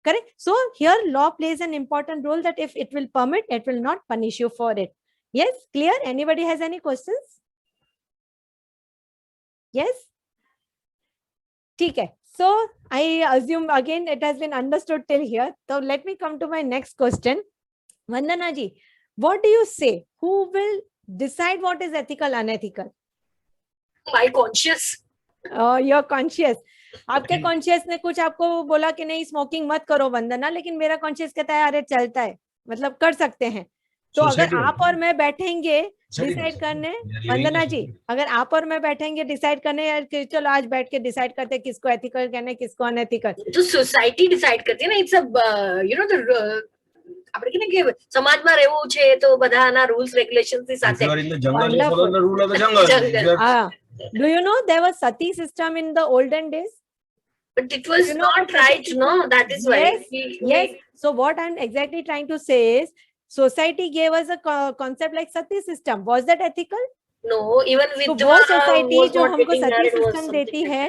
Correct? So here law plays an important role, that if it will permit, it will not punish you for it. Yes, clear? Anybody has any questions? Yes? ठीक है. So I assume again it has been understood till here. So let me come to my next question. Vandana ji, what do you say? Who will decide what is ethical, unethical? My conscious. Your conscious. आपके conscious ने कुछ आपको बोला कि नहीं smoking मत करो वंदना, लेकिन मेरा कॉन्शियस कहता है अरे चलता है, मतलब कर सकते हैं. तो अगर आप और मैं बैठेंगे डिसाइड करने, वंदना जी, अगर आप और मैं बैठेंगे डिसाइड करने कि चलो आज बैठ के डिसाइड करते हैं किसको एथिकल कहना है, किसको अनएथिकल, तो सोसाइटी डिसाइड करती है ना. It's a you know the આપણે કે કે સમાજમાં રહેવું છે તો બધાના રૂલ્સ રેગ્યુલેશન્સ ની સાથે. Do you know there was sati system in the olden days? But it was not right, no? That is why. Yes. So what I'm exactly trying to say is, society gave us a concept like sati system. Was that ethical? No, even with तो वो society जो हमको सती system देती है,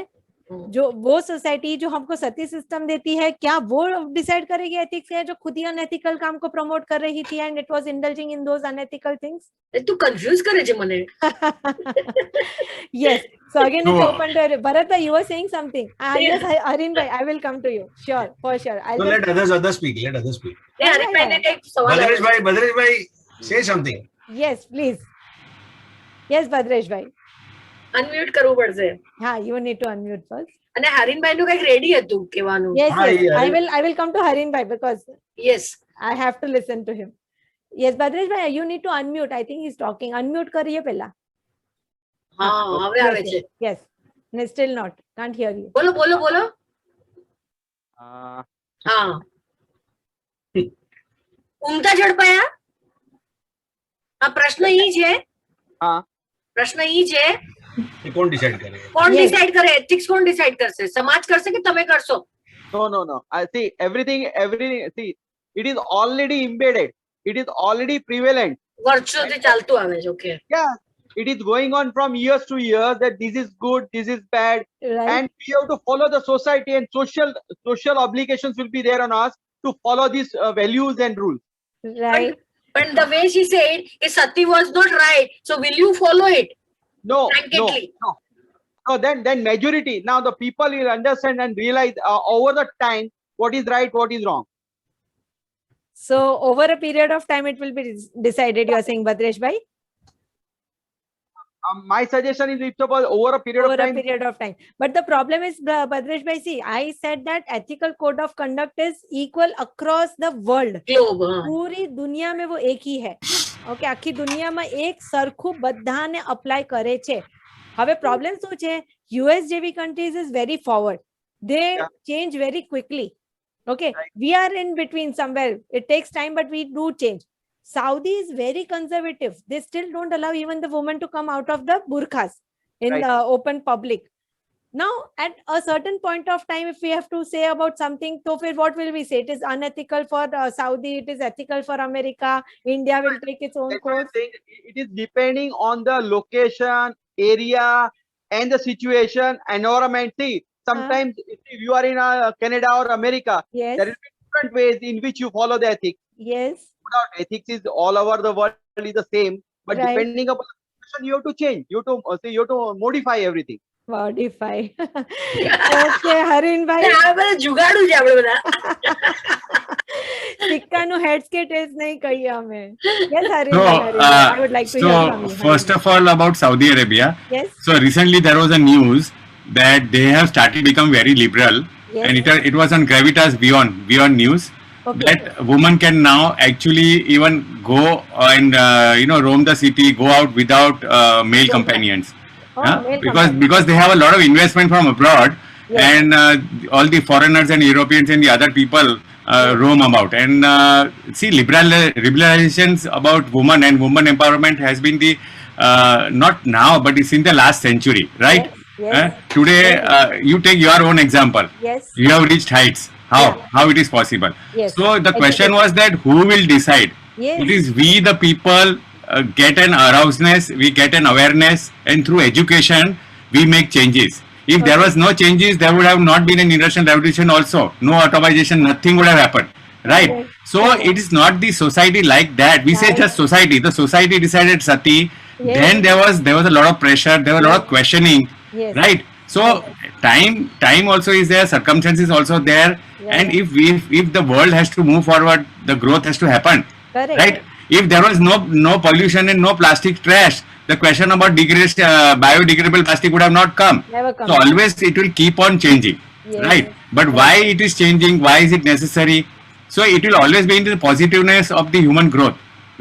जो वो society जो हमको सती सिस्टम देती है, क्या वो डिसाइड करेगी एथिक्स है, जो खुद ही अनएथिकल काम को प्रमोट कर रही थी, and it was indulging in those unethical things? तू कंफ्यूज करे जे मने. Yes. So again it's open to Bharat bhai, you were saying something. Yes, Harin bhai, I will come to you. Sure, for sure. So let others speak. Let others speak. Harin bhai ने एक सवाल. Bhadresh bhai, say something. Yes, please. Yes, Bhadresh bhai. Unmute કરવું પડશે. હા, you need to unmute first. અને હરીનભાઈ નું કઈક ready હતું કહેવાનું. Yes, I will come to Harin bhai because yes, I have to listen to him. Yes, Bhadresh bhai, you need to unmute. I think he's talking. Unmute करिए पहला. હા, હવે આવે છે. Yes. No, still not. Can't hear you. બોલો બોલો બોલો. હા. ઊંઘતા ઝડપાયા? આ પ્રશ્ન ઈ છે. હા. પ્રશ્ન ઈ છે. कौन डिसाइड करे? कौन डिसाइड करे? एथिक्स कौन डिसाइड करશે? સમાજ કરશે કે તમે કરશો? No. I see everything. See, it is already embedded. It is already prevalent. વર્ષોથી ચાલતું આવે છે. Okay. Yeah, it is going on from years to years that this is good, this is bad, Right. and we have to follow the society, and social obligations will be there on us to follow these values and rules. Right. But the way she said, if sati was not right, so will you follow it? No. Blanketly. No. Then majority. Now the people will understand and realize over the time what is right, what is wrong. So over a period of time, it will be decided. You are saying, Bhadresh bhai? My suggestion is, if suppose over a period of time. But the problem is, Bhadresh bhai, see, I said that ethical code of conduct is equal across the world. Globe. पूरी दुनिया में वो एक ही है. Okay, આખી દુનિયામાં એક સરખું બધાને અપ્લાય કરે છે. હવે પ્રોબ્લેમ શું છે? યુએસ જેવી countries is very forward. They change very quickly. Okay, we are in between somewhere. It takes time, but we do change. Saudi is very conservative. They still don't allow even the woman to come out of the burqas in the open public. Now, at a certain point of time, if we have to say about something, so what will we say? It is unethical for Saudi, it is ethical for America, India will take its own course. It is depending on the location, area, and the situation, environment. See, sometimes if you are in Canada or America, Yes. there will be different ways in which you follow the ethics. Yes. Ethics is all over the world. is the same, but Right. depending upon the situation, you have to change. You have to modify everything. Modify. Okay, Harin bhai. આ બધા જુગાડું છે આપણે બધા. સિક્કાનું head skate is નહીં કહીએ અમે. Yes, Harin So, bhai, Harin bhai. I would like to hear from you. first Harin of all, about Saudi Arabia. bhai. Yes, So recently there was a news that they have started become very liberal, yes. and it was on Gravitas Beyond News. Okay. That women can now actually even go and roam the city, go out without male Okay. companions. Oh, male Because companions. they have a lot of investment from abroad, Yes. and all the foreigners and Europeans and the other people roam about. And see, liberalizations about women and women empowerment has been the not now, but it's in the last century, right? Yes, yes. Today, you take your own example. Yes. You have reached heights. How it is possible? Yes. So the question was that who will decide? Yes. It is we, the people, get an arouseness, we get an awareness, and through education we make changes. If there was no changes, there would have not been an industrial revolution also. No automation, nothing would have happened. Right? Okay. So it is not the society like that. We say Right. just society. The society decided sati. Yes. Then there was a lot of pressure, there was a lot of questioning. Yes. Right? So time also is there, circumstances also there. Yeah. And if the world has to move forward, the growth has to happen. Correct. Right? If there was no pollution and no plastic trash, the question about biodegradable plastic would have not come. Never come. So always it will keep on changing. Yes. Right? But why it is changing? Why is it necessary? So it will always be in the positiveness of the human growth.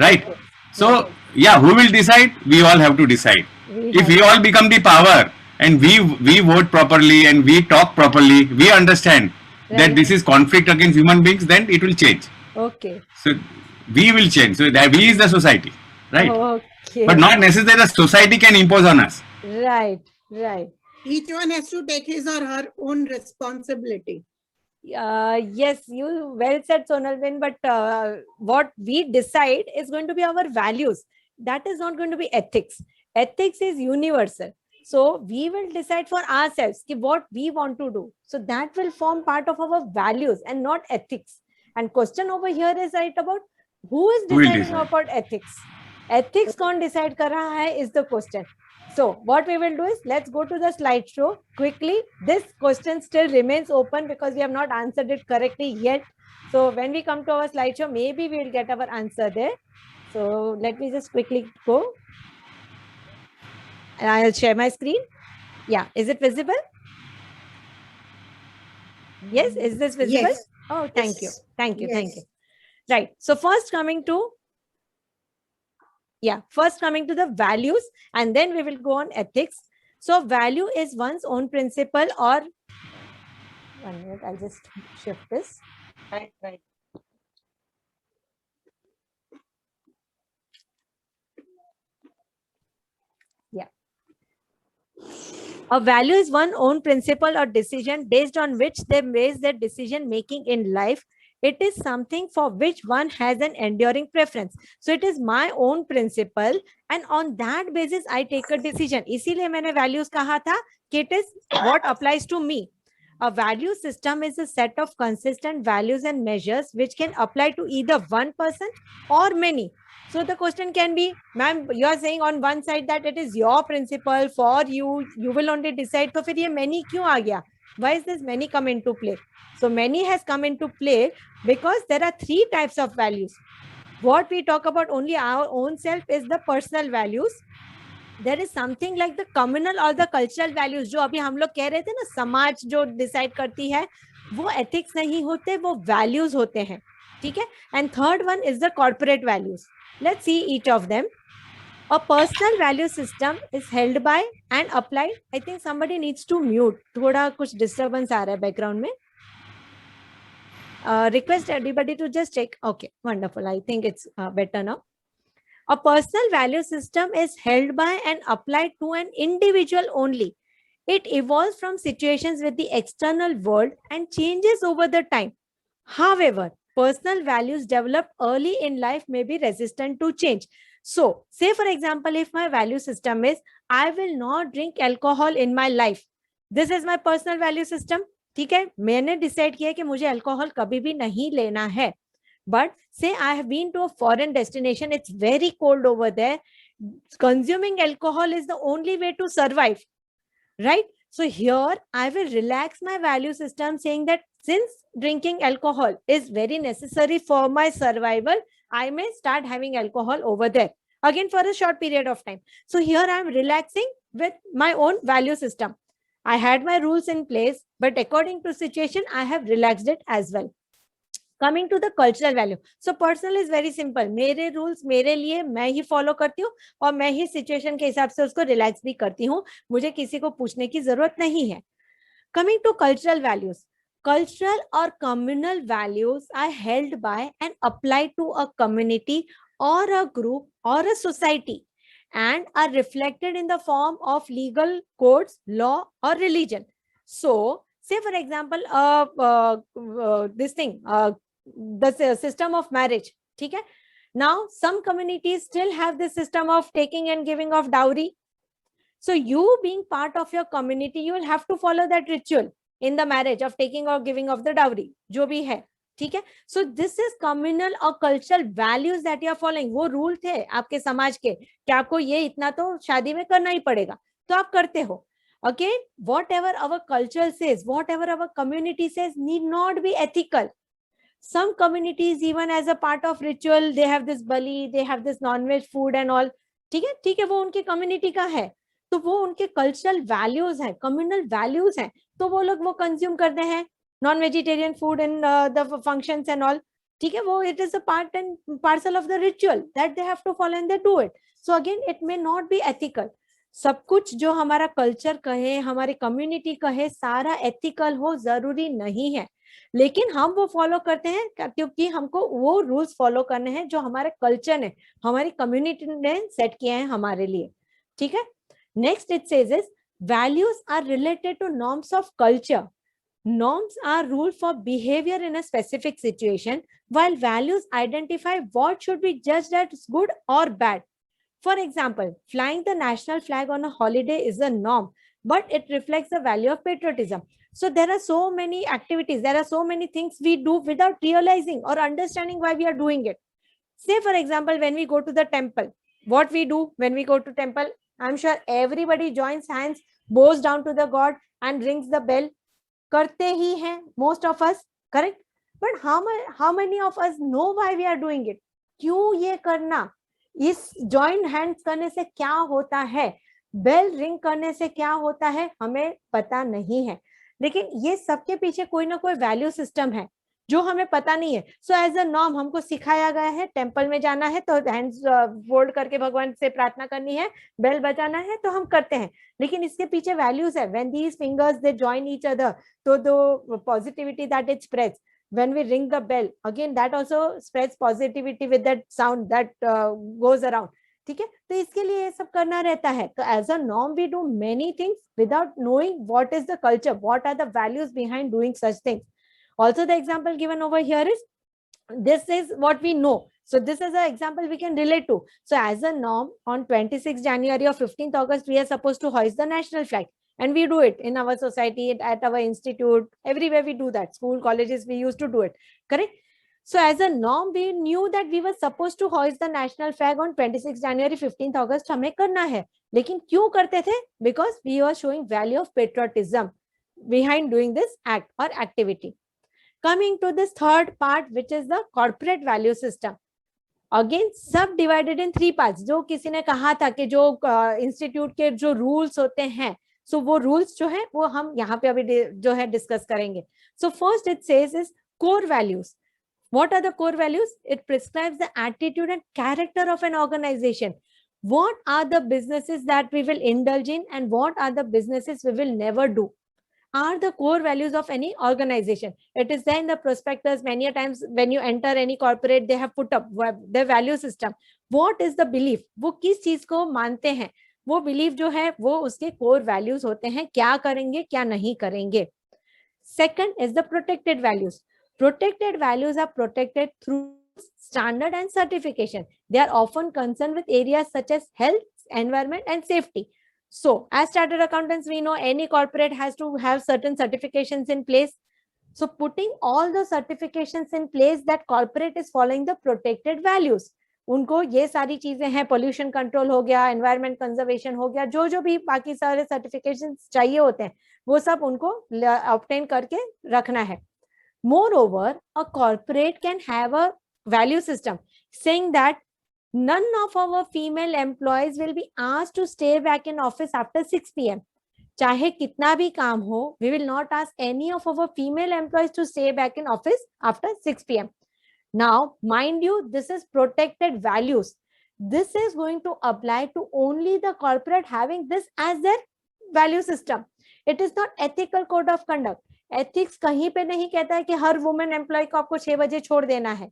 Right? So yeah, who will decide? We all have to decide. If we all become the power and we vote properly and we talk properly, we understand that Right. this is conflict against human beings, then it will change. Okay. So we will change. So that we is the society, right? Okay. But not necessarily the society can impose on us. Right. Right. Each one has to take his or her own responsibility. Yes, you well said, Sonalbin. But what we decide is going to be our values. That is not going to be ethics. Ethics is universal. So we will decide for ourselves what we want to do. So that will form part of our values and not ethics. And question over here is right about who is Who will deciding decide? about ethics. Ethics कौन decide कर रहा है is the question. So what we will do is let's go to the slideshow quickly. This question still remains open because we have not answered it correctly yet. So when we come to our slideshow, maybe we will get our answer there. So let me just quickly go. And I'll share my screen. Yeah, is it visible? Yes, is this visible? Yes. Oh, thank you. Yes. Thank you. Thank Yes. you. Right. So first coming to the values, and then we will go on ethics. So value is one's own principle or 1 minute, I'll just shift this. Right, right. A value is one's own principle or decision based on which they base their decision making in life. It is something for which one has an enduring preference. So it is my own principle, and on that basis I take a decision. इसीलिए मैंने values कहा था कि it is what applies to me. A value system is a set of consistent values and measures which can apply to either one person or many. So the question can be, ma'am, you are saying on one side that it is your principle for you, you will only decide. तो फिर ये many क्यों आ गया? Why is this many come into play? So many has come into play because there are three types of values. What we talk about only our own self is the personal values. There is something like the communal or the cultural values जो अभी हम लोग कह रहे थे ना, समाज जो decide करती है, वो ethics नहीं होते, वो values होते हैं, ठीक है? And third one is the corporate values. Let's see each of them. A personal value system is held by and applied. I think somebody needs to mute. थोड़ा कुछ disturbance आ रहा है background में. Request everybody to just check. Okay, wonderful. I think it's better now. A personal value system is held by and applied to an individual only. It evolves from situations with the external world and changes over the time. However, personal values developed early in life may be resistant to change. So, say for example, if my value system is, I will not drink alcohol in my life. This is my personal value system. ठीक है, मैंने decide किया कि मुझे alcohol कभी भी नहीं लेना है. But say I have been to a foreign destination, it's very cold over there. Consuming alcohol is the only way to survive, right? So here I will relax my value system, saying that since drinking alcohol is very necessary for my survival, I may start having alcohol over there, again for a short period of time. So here I am relaxing with my own value system. I had my rules in place, but according to situation, I have relaxed it as well. Coming to the cultural value. So personal is very simple. मेरे rules मेरे लिए मैं ही follow करती हूँ और मैं ही situation के हिसाब से उसको relax भी करती हूँ. मुझे किसी को पूछने की जरूरत नहीं है. Coming to cultural values. Cultural or communal values are held by and applied to a community or a group or a society and are reflected in the form of legal codes, law or religion. So, say for example, the system of marriage. Okay? Now, some communities still have this system of taking and giving of dowry. So, you being part of your community, you will have to follow that ritual in the marriage of taking or giving of the dowry. जो भी है, ठीक है? So, this is communal or cultural values that you are following. वो rule थे आपके समाज के कि आपको ये इतना तो शादी में करना ही पड़ेगा, तो आप करते हो. Again, whatever our culture says, whatever our community says, need not be ethical. Some communities, even as a part of ritual, they have this bali, they have this non-veg food and all. ठीक है, वो उनकी community का है, तो वो उनके cultural values हैं, communal values हैं, तो वो लोग वो consume करते हैं non-vegetarian food in the functions and all. ठीक है, वो it is a part and parcel of the ritual that they have to follow and they do it. So again, it may not be ethical. सब कुछ जो हमारा culture कहे, हमारी community कहे, सारा एथिकल हो जरूरी नहीं है, लेकिन हम वो फॉलो करते हैं क्योंकि हमको वो रूल्स फॉलो करने हैं जो हमारे कल्चर ने, हमारी कम्युनिटी ने सेट किए हैं हमारे लिए. ठीक है. Next it says is values are related to norms of culture. Norms are rule for behavior in a specific situation, while values identify what should be judged as good or bad. For example, flying the national flag on a holiday is a norm, but it reflects the value of patriotism. So there are so many activities, there are so many things we do without realizing or understanding why we are doing it. Say for example, when we go to the temple, what we do when we go to temple, I'm sure everybody joins hands, bows down to the God and rings the bell. करते ही हैं, most of us, correct? But how many of us know why we are doing it? क्यों ये करना? इस join hands करने से क्या होता है? Bell ring करने से क्या होता है? हमें पता नहीं है. लेकिन ये सबके पीछे कोई ना कोई value system है जो हमें पता नहीं है. So as a norm हमको सिखाया गया है, टेम्पल में जाना है तो हैंड्स फोल्ड करके भगवान से प्रार्थना करनी है, बेल बजाना है, तो हम करते हैं. लेकिन इसके पीछे वैल्यूज है. When these fingers they join each other, तो the positivity that it spreads. When we ring the bell, again that also spreads positivity with that sound that goes around. ठीक है, तो इसके लिए ये सब करना रहता है. तो as a norm we do many things without knowing what is the culture, what are the values behind doing such things. Also, the example given over here is, this is what we know. So this is an example we can relate to. So as a norm, on 26th January or 15th August, we are supposed to hoist the national flag. And we do it in our society, at our institute, everywhere we do that. School, colleges, we used to do it. Correct? So as a norm, we knew that we were supposed to hoist the national flag on 26th January, 15th August. हमें करना है. लेकिन क्यों करते थे? Because we were showing value of patriotism behind doing this act or activity. Coming to this third part, which is the corporate value system. Again, subdivided in 3 parts. जो किसी ने कहा था कि जो इंस्टीट्यूट के जो रूल्स होते हैं, so वो रूल्स जो है वो हम यहाँ पे अभी जो है डिस्कस करेंगे. So first it says is core values. What are the core values? It prescribes the attitude and character of an organization. What are the businesses that we will indulge in and what are the businesses we will never do? Are the core values of any organization. It is there in the prospectus. Many a times when you enter any corporate, they have put up their value system. What is the belief? वो किस चीज को मानते हैं? वो belief जो है वो उसके core values होते हैं. क्या करेंगे, क्या नहीं करेंगे. Second is the protected values. Protected values are protected through standard and certification. They are often concerned with areas such as health, environment, and safety. So, as chartered accountants, we know any corporate has to have certain certifications in place. So putting all the certifications in place that corporate is following the protected values. उनको ये सारी चीजें हैं, pollution control हो गया, environment conservation हो गया, जो जो भी बाकी सारे सर्टिफिकेशंस चाहिए होते हैं वो सब उनको ऑब्टेन करके रखना है. Moreover, a corporate can have a value system saying that none of our female employees will be asked to stay back in office after 6 p.m. चाहे कितना भी काम हो, we will not ask any of our female employees to stay back in office after 6 p.m. Now, mind you, this is protected values. This is going to apply to only the corporate having this as their value system. It is not ethical code of conduct. Ethics कहीं पे नहीं कहता है कि हर women employ को आपको 6 बजे छोड़ देना है.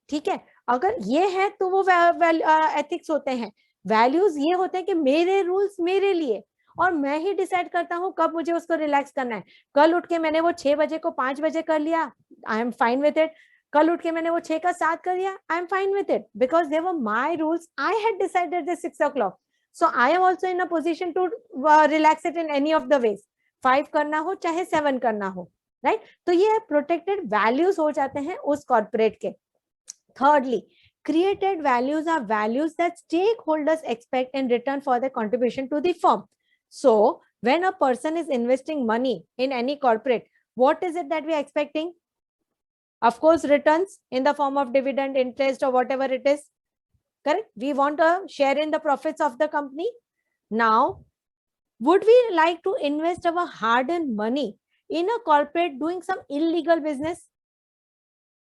ठीक है, अगर ये है तो वो एथिक्स होते हैं. वैल्यूज ये होते हैं कि मेरे रूल्स मेरे लिए, और मैं ही डिसाइड करता हूँ कब मुझे उसको रिलैक्स करना है. कल उठ के मैंने वो 6 बजे को 5 बजे कर लिया, I am fine with it. कल उठ के मैंने वो 6 का 7 कर लिया, I am fine with it, because they were my rules. I had decided this 6 o'clock, so I am also in a position to relax it in any of the ways. 5 करना हो चाहे 7 करना हो, राइट. तो ये protected values हो जाते हैं उस कॉर्पोरेट के. Thirdly, created values are values that stakeholders expect in return for their contribution to the firm. So, when a person is investing money in any corporate, what is it that we are expecting? Of course, returns in the form of dividend, interest, or whatever it is. Correct? We want a share in the profits of the company. Now, would we like to invest our hard-earned money in a corporate doing some illegal business?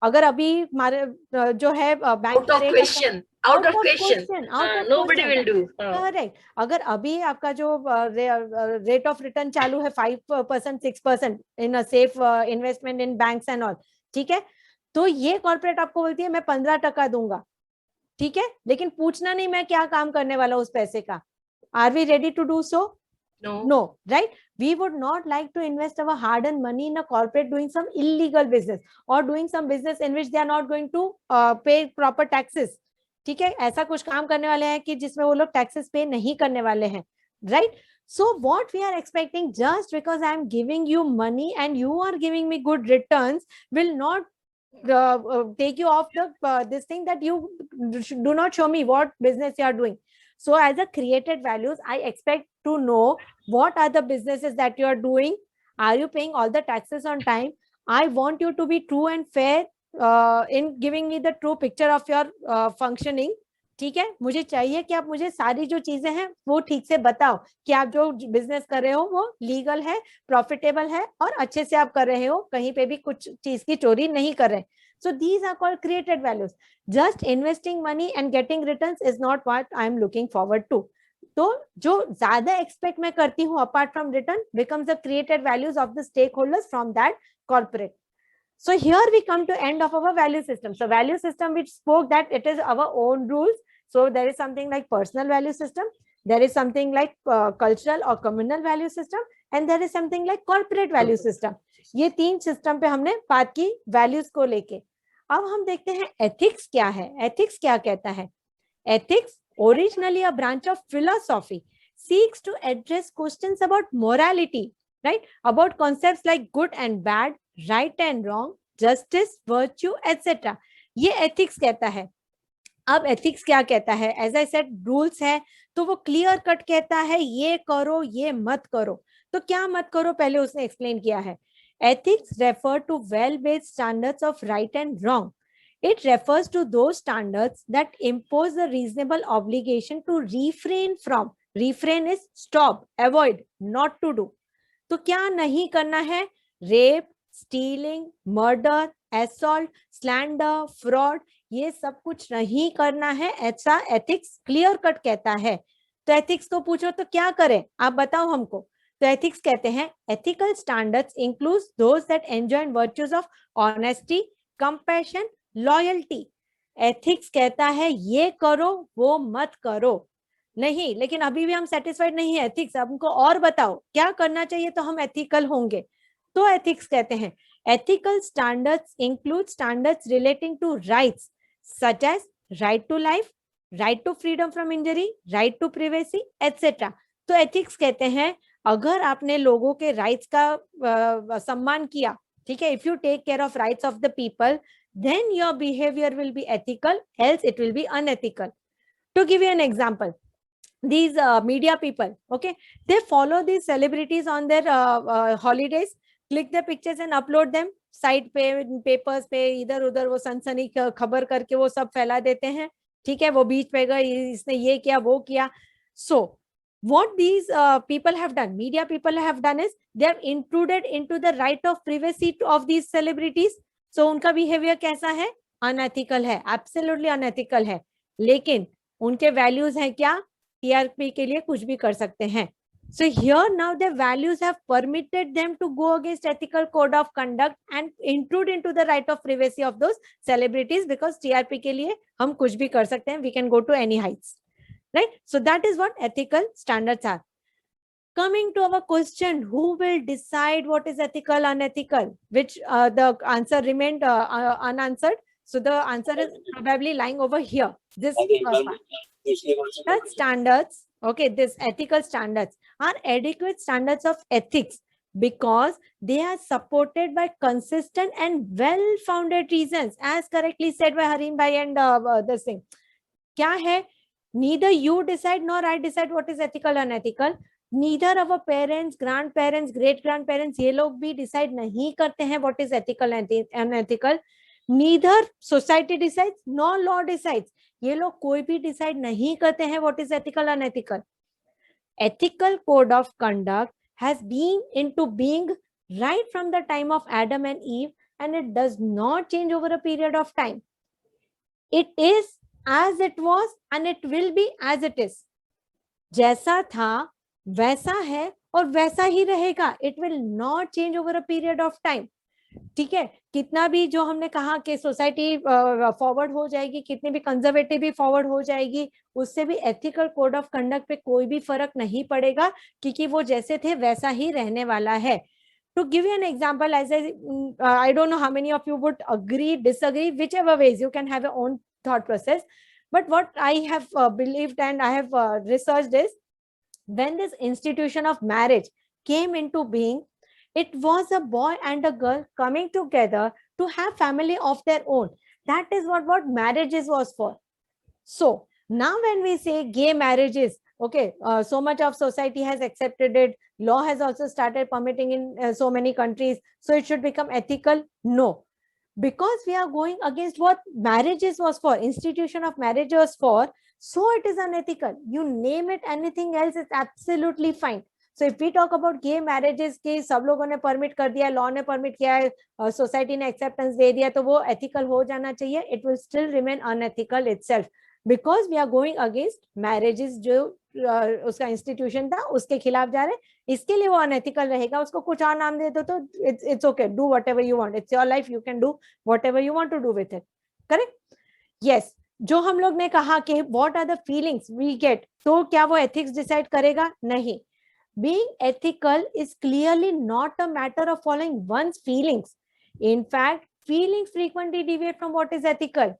अगर अभी हमारे जो है bank out of question, nobody will do. Correct. अगर अभी आपका जो rate of return चालू है 5%, 6% in a safe investment in banks and all, ठीक है, तो ये कॉर्पोरेट आपको बोलती है मैं 15% दूंगा, ठीक है, लेकिन पूछना नहीं मैं क्या काम करने वाला उस पैसे का. Are we ready to do so? No, right? We would not like to invest our hard-earned money in a corporate doing some illegal business or doing some business in which they are not going to pay proper taxes. ठीक है, ऐसा कुछ काम करने वाले हैं कि जिसमें वो लोग taxes pay नहीं करने वाले हैं, right? So what we are expecting, just because I am giving you money and you are giving me good returns, will not take you off the this thing that you do not show me what business you are doing. So as a created values, I expect to know what are the businesses that you are doing. Are you paying all the taxes on time? I want you to be true and fair in giving me the true picture of your functioning. ठीक है, मुझे चाहिए कि आप मुझे सारी जो चीजें हैं वो ठीक से बताओ कि आप जो बिजनेस कर रहे हो वो लीगल है, प्रॉफिटेबल है और अच्छे से आप कर रहे हो, कहीं पे भी कुछ चीज की चोरी नहीं कर रहे. So these are called created values. Just investing money and getting returns is not what I am looking forward to. तो जो ज्यादा एक्सपेक्ट मैं करती हूँ apart from return becomes the created values of the stakeholders from that corporate. So here we come to end of our value system. So value system, we spoke that it is our own rules. So there is something like personal value system, there is something like cultural or communal value system, and there is something like corporate value system. ये 3 system पे हमने बात की values को लेके. अब हम देखते हैं एथिक्स क्या है. एथिक्स क्या कहता है? Ethics, originally a branch of philosophy, seeks to address questions about morality, right? About concepts like good and bad, right and wrong, justice, virtue, etc. ये एथिक्स कहता है. अब एथिक्स क्या कहता है? एज आई सेड, रूल्स है तो वो क्लियर कट कहता है ये करो ये मत करो. तो क्या मत करो पहले उसने एक्सप्लेन किया है. Ethics refer to well-based standards of right and wrong. It refers to those standards that impose a reasonable obligation to refrain from. Refrain is stop, avoid, not to do. तो क्या नहीं करना है? Rape, stealing, murder, assault, slander, fraud, ये सब कुछ नहीं करना है, ऐसा एथिक्स क्लियर कट कहता है. तो एथिक्स को पूछो तो क्या करें, आप बताओ हमको. तो एथिक्स कहते हैं ethical standards includes those that enjoin virtues of honesty, compassion, loyalty. Ethics कहता है ये करो वो मत करो. नहीं, लेकिन अभी भी हम सेटिस्फाइड नहीं है एथिक्स, हमको और बताओ क्या करना चाहिए तो हम एथिकल होंगे. तो एथिक्स कहते हैं ethical standards include standards relating to rights such as right to life, right to freedom from injury, right to privacy, etc. तो एथिक्स कहते हैं अगर आपने लोगों के राइट्स का सम्मान किया ठीक है, if you take care of rights of the people, then your behavior will be ethical, else it will be unethical. To give you an example, these media people, okay, they follow these celebrities on their holidays, click the pictures and upload them site पे, papers पे, इधर उधर वो सनसनी खबर करके वो सब फैला देते हैं, ठीक है, वो बीच पे गए, इसने ये किया वो किया. So what these people have done, media people have done is they have intruded into the right of privacy of these celebrities. So उनका behavior कैसा है? Unethical है, absolutely unethical है. लेकिन उनके values हैं क्या? TRP के लिए कुछ भी कर सकते हैं. So here now the values have permitted them to go against ethical code of conduct and intrude into the right of privacy of those celebrities, because TRP के लिए हम कुछ भी कर सकते हैं. We can go to any heights, right? So that is what ethical standards are. Coming to our question, who will decide what is ethical, unethical? Which the answer remained unanswered. So the answer is probably lying over here. This first part. The standards, okay, this ethical standards are adequate standards of ethics because they are supported by consistent and well-founded reasons, as correctly said by Harim Bhai and this thing. Kya hai? Neither you decide nor I decide what is ethical or unethical. Neither our parents, grandparents, great-grandparents, ये लोग भी decide नहीं करते हैं what is ethical and unethical. Neither society decides nor law decides. ये लोग कोई भी decide नहीं करते हैं what is ethical and unethical. Ethical code of conduct has been into being right from the time of Adam and Eve, and it does not change over a period of time. It is as it was and it will be as it is. जैसा था वैसा है और वैसा ही रहेगा. It will not change over a period of time. ठीक है, कितना भी जो हमने कहा कि सोसाइटी फॉरवर्ड हो जाएगी, कितनी भी कंजर्वेटिव भी फॉरवर्ड हो जाएगी, उससे भी एथिकल कोड ऑफ कंडक्ट पे कोई भी फर्क नहीं पड़ेगा, क्योंकि वो जैसे थे वैसा ही रहने वाला है. To give you an example, as I don't know how many of you would agree, disagree, whichever ways you can have your own thought process. But what I have believed and I have researched is, when this institution of marriage came into being, it was a boy and a girl coming together to have family of their own. That is what marriages was for. So now when we say gay marriages, okay, so much of society has accepted it. Law has also started permitting in so many countries. So it should become ethical? No. Because we are going against what marriages was for, institution of marriage was for, so it is unethical. You name it anything else, it's absolutely fine. So if we talk about gay marriages कि सब लोगों ने permit कर दिया, law ने permit किया है, society ने acceptance दे दिया, तो वो ethical हो जाना चाहिए. It will still remain unethical itself because we are going against marriages जो उसका institution था उसके खिलाफ जा रहे. इसके लिए वो unethical रहेगा. उसको कुछ और नाम दे दो तो it's okay. Do whatever you want. It's your life. You can do whatever you want to do with it. Correct? Yes. जो हम लोग ने कहा कि what are the feelings we get, तो क्या वो ethics decide करेगा? नहीं. Being ethical is clearly not a matter of following one's feelings. In fact, feelings frequently deviate from what is ethical.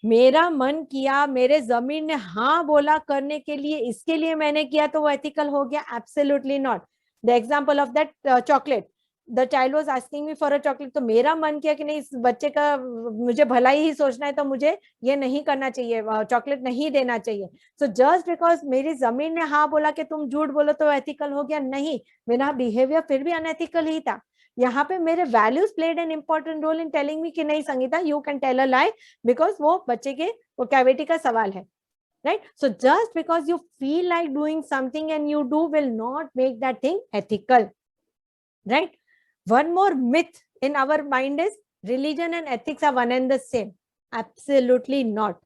मेरा मन किया, मेरे जमीन ने हाँ बोला करने के लिए, इसके लिए मैंने किया तो वो ethical हो गया? Absolutely not. The example of that chocolate. The child was asking me for a chocolate. तो मेरा मन किया कि नहीं, इस बच्चे का मुझे भलाई ही सोचना है, तो मुझे ये नहीं करना चाहिए, चॉकलेट नहीं देना चाहिए. So just because मेरी जमीन ने हाँ बोला कि तुम झूठ बोलो तो एथिकल हो गया? नहीं, मेरा बिहेवियर फिर भी अनएथिकल ही था. यहाँ पे मेरे values played an important role in telling me कि नहीं Sangeeta, you can tell a lie, because वो बच्चे के वो कैविटी का सवाल है. Right? So just because you feel like doing something and you do will not make that thing ethical. Right? One more myth in our mind is religion and ethics are one and the same. Absolutely not.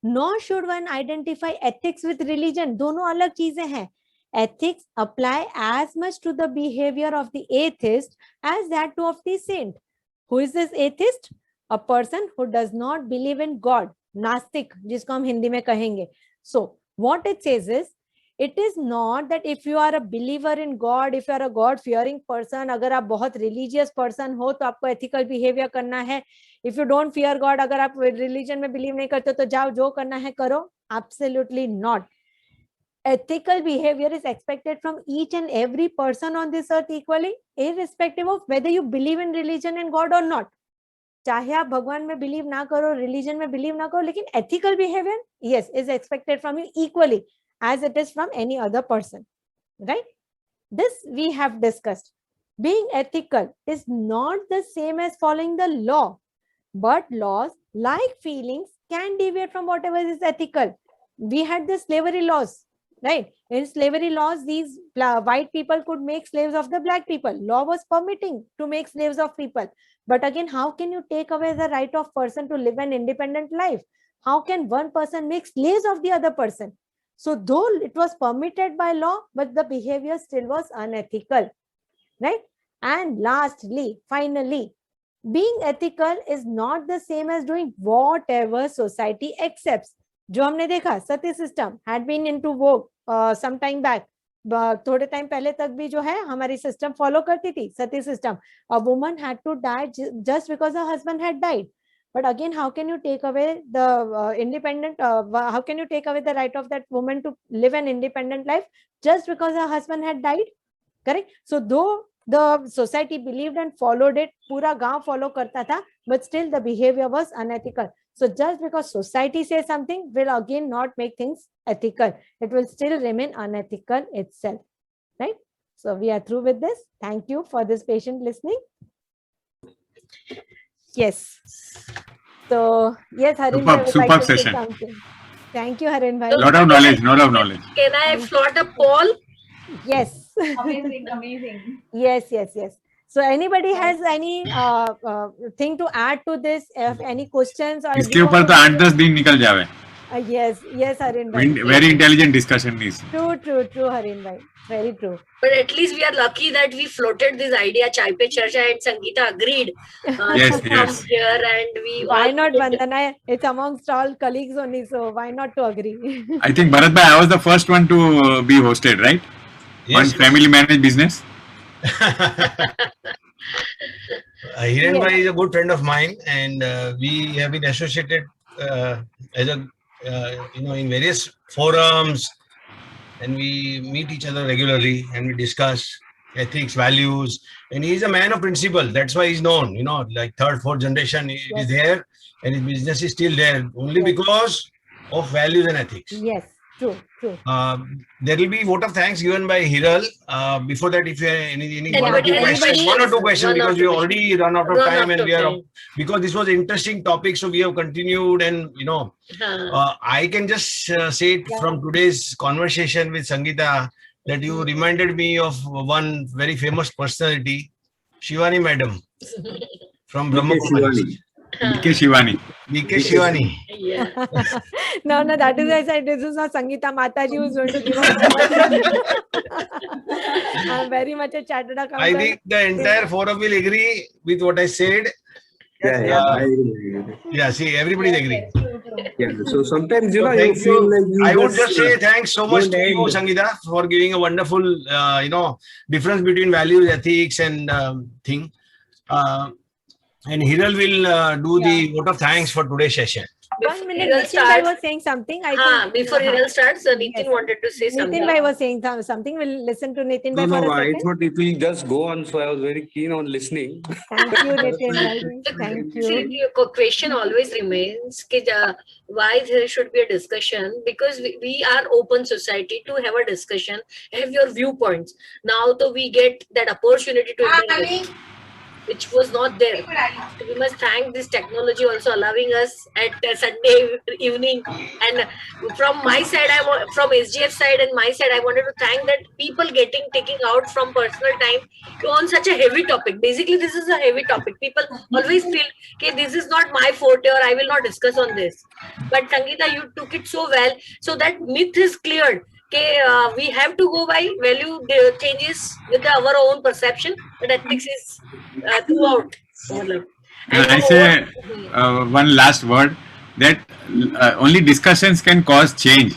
Nor should one identify ethics with religion. दोनों अलग चीजें हैं. Ethics apply as much to the behavior of the atheist as that to of the saint. Who is this atheist? A person who does not believe in God. नास्तिक जिसको हम हिंदी में कहेंगे. So what it says is, it is not that if you are a believer in God, if you are a God fearing person, अगर आप बहुत religious person हो तो आपको ethical behavior करना है. If you don't fear God, अगर आप religion में believe नहीं करते तो जाओ जो करना है करो. Absolutely not. ethical behavior is expected from each and every person on this earth equally, irrespective of whether you believe in religion and God or not. चाहे आप भगवान में बिलीव ना करो, रिलीजन में बिलीव ना करो, लेकिन ethical behavior, yes, is expected from you equally as it is from any other person, right? This we have discussed. Being ethical is not the same as following the law, but laws, like feelings, can deviate from whatever is ethical. We had the slavery laws, right? In slavery laws, these white people could make slaves of the black people. Law was permitting to make slaves of people. But again, how can you take away the right of person to live an independent life? How can one person make slaves of the other person? So though it was permitted by law, but the behavior still was unethical, right? And lastly, finally, being ethical is not the same as doing whatever society accepts. जो हमने देखा, sati system had been into vogue some time back. थोड़े time पहले तक भी जो है हमारी सिस्टम फॉलो करती थी, सती system. A woman had to die just because her husband had died. But again, how can you take away the how can you take away the right of that woman to live an independent life just because her husband had died? Correct? So though the society believed and followed it, पूरा गांव follow करता था, but still the behavior was unethical. So just because society says something will again not make things ethical. It will still remain unethical itself, right? So we are through with this. Thank you for this patient listening. Yes. So yes, Harin, Superb session. Something. Thank you, Harin bhai. Lot of knowledge, lot of knowledge. Can I float a poll? Yes. Amazing, amazing. Yes, yes, yes. So anybody has any thing to add to this? Any questions? Or इसके ऊपर तो 8-10 दिन निकल जावे. Yes, yes, Harin bhai. Very intelligent discussion is. True, Harin bhai. Very true. But at least we are lucky that we floated this idea. Chai Pe Charcha and Sangeeta agreed. Yes, to yes. come here and we. Why not, Vandana? It's amongst all colleagues only, so why not to agree? I think Bharat bhai, I was the first one to be hosted, right? Yes. On family managed business. Hiren bhai is a good friend of mine, and we have been associated as a in various forums, and we meet each other regularly and we discuss ethics, values, and he is a man of principle. That's why he's known. Like third, fourth generation, he is there, and his business is still there only because of values and ethics. Yes. True. There will be vote of thanks given by Hiral. Before that, if you have any one or two questions, because we already run out of time, and we are because this was an interesting topic, so we have continued, and I can just say it from today's conversation with Sangeeta that you reminded me of one very famous personality, Shivani Madam from Brahma Kumaris. BK Shivani. Yeah. No, that is why I said this is not Sangeeta Mataji who's going to give us. I'm very much a chartered accountant. I think the entire forum will agree with what I said. See, everybody agree. Yeah, so sometimes you thank you feel like you I would just say thanks so much to you, Sangeeta, for giving a wonderful difference between values, ethics, and thing. And Hiral will do the vote of thanks for today's session. 1 minute, Nitin bhai was saying something. I think before Hiral starts, Nitin wanted to say something. Nitin bhai was saying something. We'll listen to Nitin bhai for a I second. thought it will just go on, so I was very keen on listening. Thank you, Nitin bhai. Thank you. See, your question always remains why there should be a discussion, because we are open society to have a discussion, have your viewpoints. Now, though we get that opportunity to interview, which was not there. We must thank this technology also allowing us at Sunday evening. And from my side, from SGF side and my side, I wanted to thank that people taking out from personal time on such a heavy topic. Basically, this is a heavy topic. People always feel, okay, this is not my forte or I will not discuss on this. But Sangeeta, you took it so well. So that myth is cleared. We have to go by value changes with our own perception, but ethics is throughout. And I say one last word that only discussions can cause change,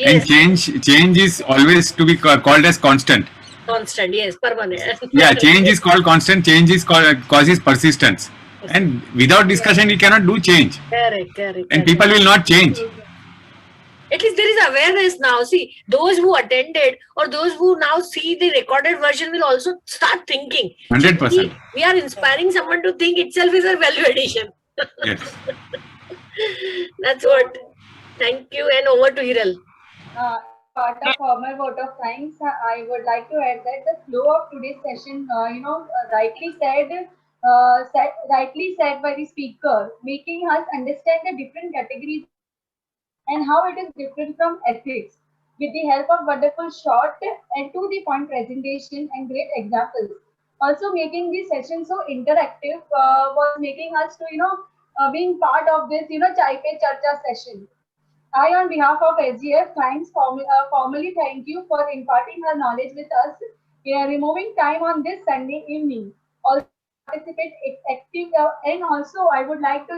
and change is always to be called as constant. Constant, yes, permanent. Yeah, change is called constant. Change is causes persistence, and without discussion, you cannot do change. Correct. And people will not change. At least there is awareness now. See, those who attended or those who now see the recorded version will also start thinking. 100%. We are inspiring someone to think itself is a value addition. Yes. That's what. Thank you, and over to Hiral. Part of formal vote of thanks, I would like to add that the flow of today's session, rightly said by the speaker, making us understand the different categories and how it is different from ethics. With the help of wonderful short and to the point presentation and great examples, also making this session so interactive was making us to being part of this Chai Pe Charcha session. I, on behalf of SGF, formally thank you for imparting her knowledge with us, removing time on this Sunday evening. Also participate active, and also I would like to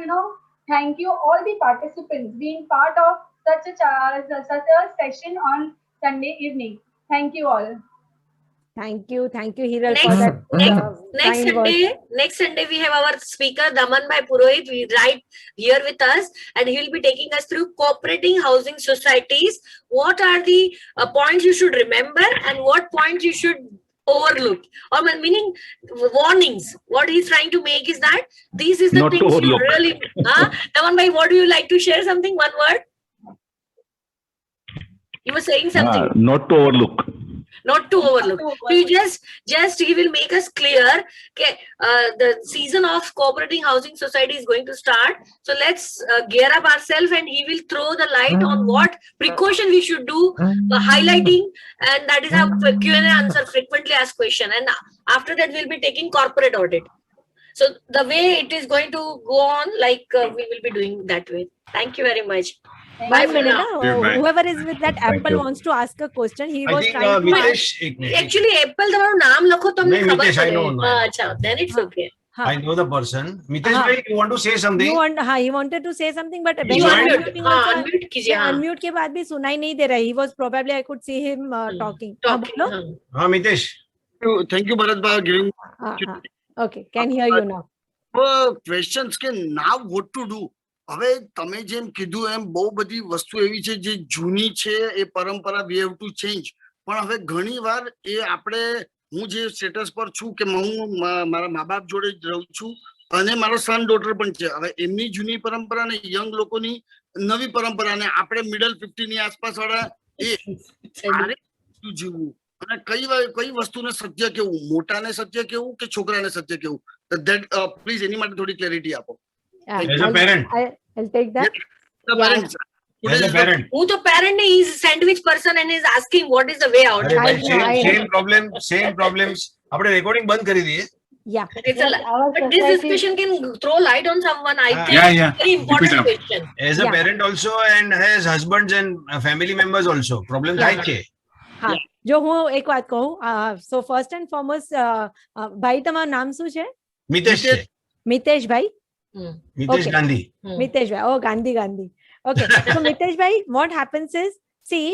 thank you all the participants being part of such a session on Sunday evening. Thank you all. Thank you, Hiral, for that. Next Sunday, we have our speaker Daman Bhai Purohit right here with us, and he will be taking us through cooperating housing societies. What are the points you should remember, and what points you should overlook, or meaning warnings. What he's trying to make is that this is the Not to things you overlook. really. Daman Bhai, what do you like to share? Something? One word. You were saying something. Not to overlook. Not to overlook. So you just he will make us clear. Okay, the season of cooperating housing society is going to start. So let's gear up ourselves, and he will throw the light on what precaution we should do, highlighting, and that is how Q&A answer frequently asked question. And after that, we'll be taking corporate audit. So the way it is going to go on, like we will be doing that way. Thank you very much. Bye for now. Whoever is with that Apple wants to ask a question. He was trying to. Mitesh, Actually, Apple તમારું નામ લખો તો અમને ખબર Mitesh, I પડે. know. અચ્છા, then it's okay. I know the person. Mitesh bhai, you want to say something? he wanted to say something, but when You you unmute. unmuting also, unmute कीजिए, हाँ. unmute के बाद भी सुनाई नहीं दे रहा है. He was probably, I could see him talking. बोलो. Mitesh. Thank you, Bharat bhai, giving. Okay, can hear you now. Questions કે now what to do? હવે તમે જેમ કીધું એમ બહુ બધી વસ્તુ એવી છે જે જૂની છે, એ પરંપરા we have to change. પણ હવે ઘણી વાર એ આપણે હું જે સ્ટેટસ પર છું કે હું મારા મા બાપ જોડે જ રહું છું અને મારો સન ડોટર પણ છે. હવે એમની જૂની પરંપરા ને યંગ લોકોની નવી પરંપરા ને આપણે મિડલ 50 ની આસપાસ વાળા એ જીવવું અને કઈ વસ્તુને સત્ય કેવું, મોટાને સત્ય કેવું કે છોકરાને સત્ય કેવું. ધેટ પ્લીઝ એની માટે થોડી ક્લેરિટી આપો. As a parent. I'll take that. As a parent. Who the parent is sandwich person and is asking what is the way out. અરે ભાઈ, same problems. આપણે recording બંધ કરી દઈએ. Yeah. But this discussion can throw light on someone. I think Yeah. very important question. As a parent also, and as husbands and family members also. Problem થાય છે. હા, જો હું એક વાત કહું, so first and foremost, ભાઈ તમારું નામ શું છે? મિતેશ છે. મિતેશ ભાઈ. Mitesh Gandhi. Mitesh bhai. Oh, Gandhi. Okay. So Mitesh bhai, what happens is, see,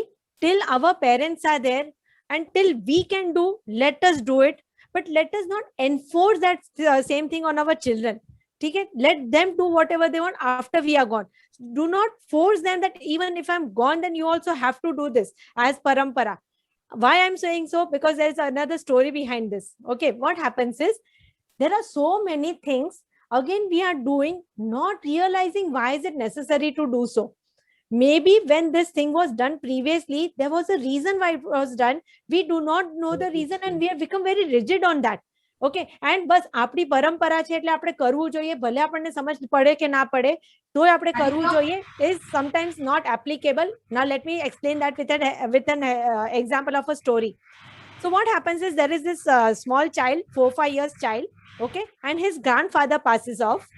till our parents are there and till we can do, let us do it. But let us not enforce that same thing on our children. Okay? Let them do whatever they want after we are gone. Do not force them that even if I'm gone, then you also have to do this as parampara. Why I'm saying so? Because there's another story behind this. Okay. What happens is, there are so many things again we are doing, not realizing why is it necessary to do so. Maybe when this thing was done previously, there was a reason why it was done. We do not know the reason and we have become very rigid on that. Okay, and બસ આપણી પરંપરા છે એટલે આપણે કરવું જોઈએ, ભલે આપણને સમજ પડે કે ના પડે, તોય આપણે કરવું જોઈએ, is sometimes not applicable. Now let me explain that with an example of a story. So what happens is, there is this small child, 4-5 years child, okay, and his grandfather passes off.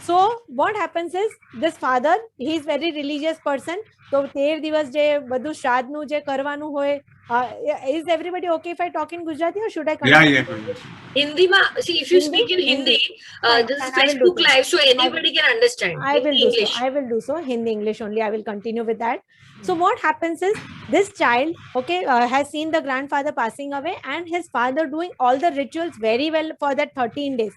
So what happens is, this father, he is very religious person. So 13 દિવસ જે બધું શ્રાદ્ધનું જે કરવાનું હોય, is everybody okay if I talk in Gujarati or should I continue? Yeah. Hindi ma, see, if you speak in Hindi, this is Facebook live, so anybody can understand. I will do so. Hindi English only. I will continue with that. So what happens is, this child, okay, has seen the grandfather passing away and his father doing all the rituals very well for that 13 days.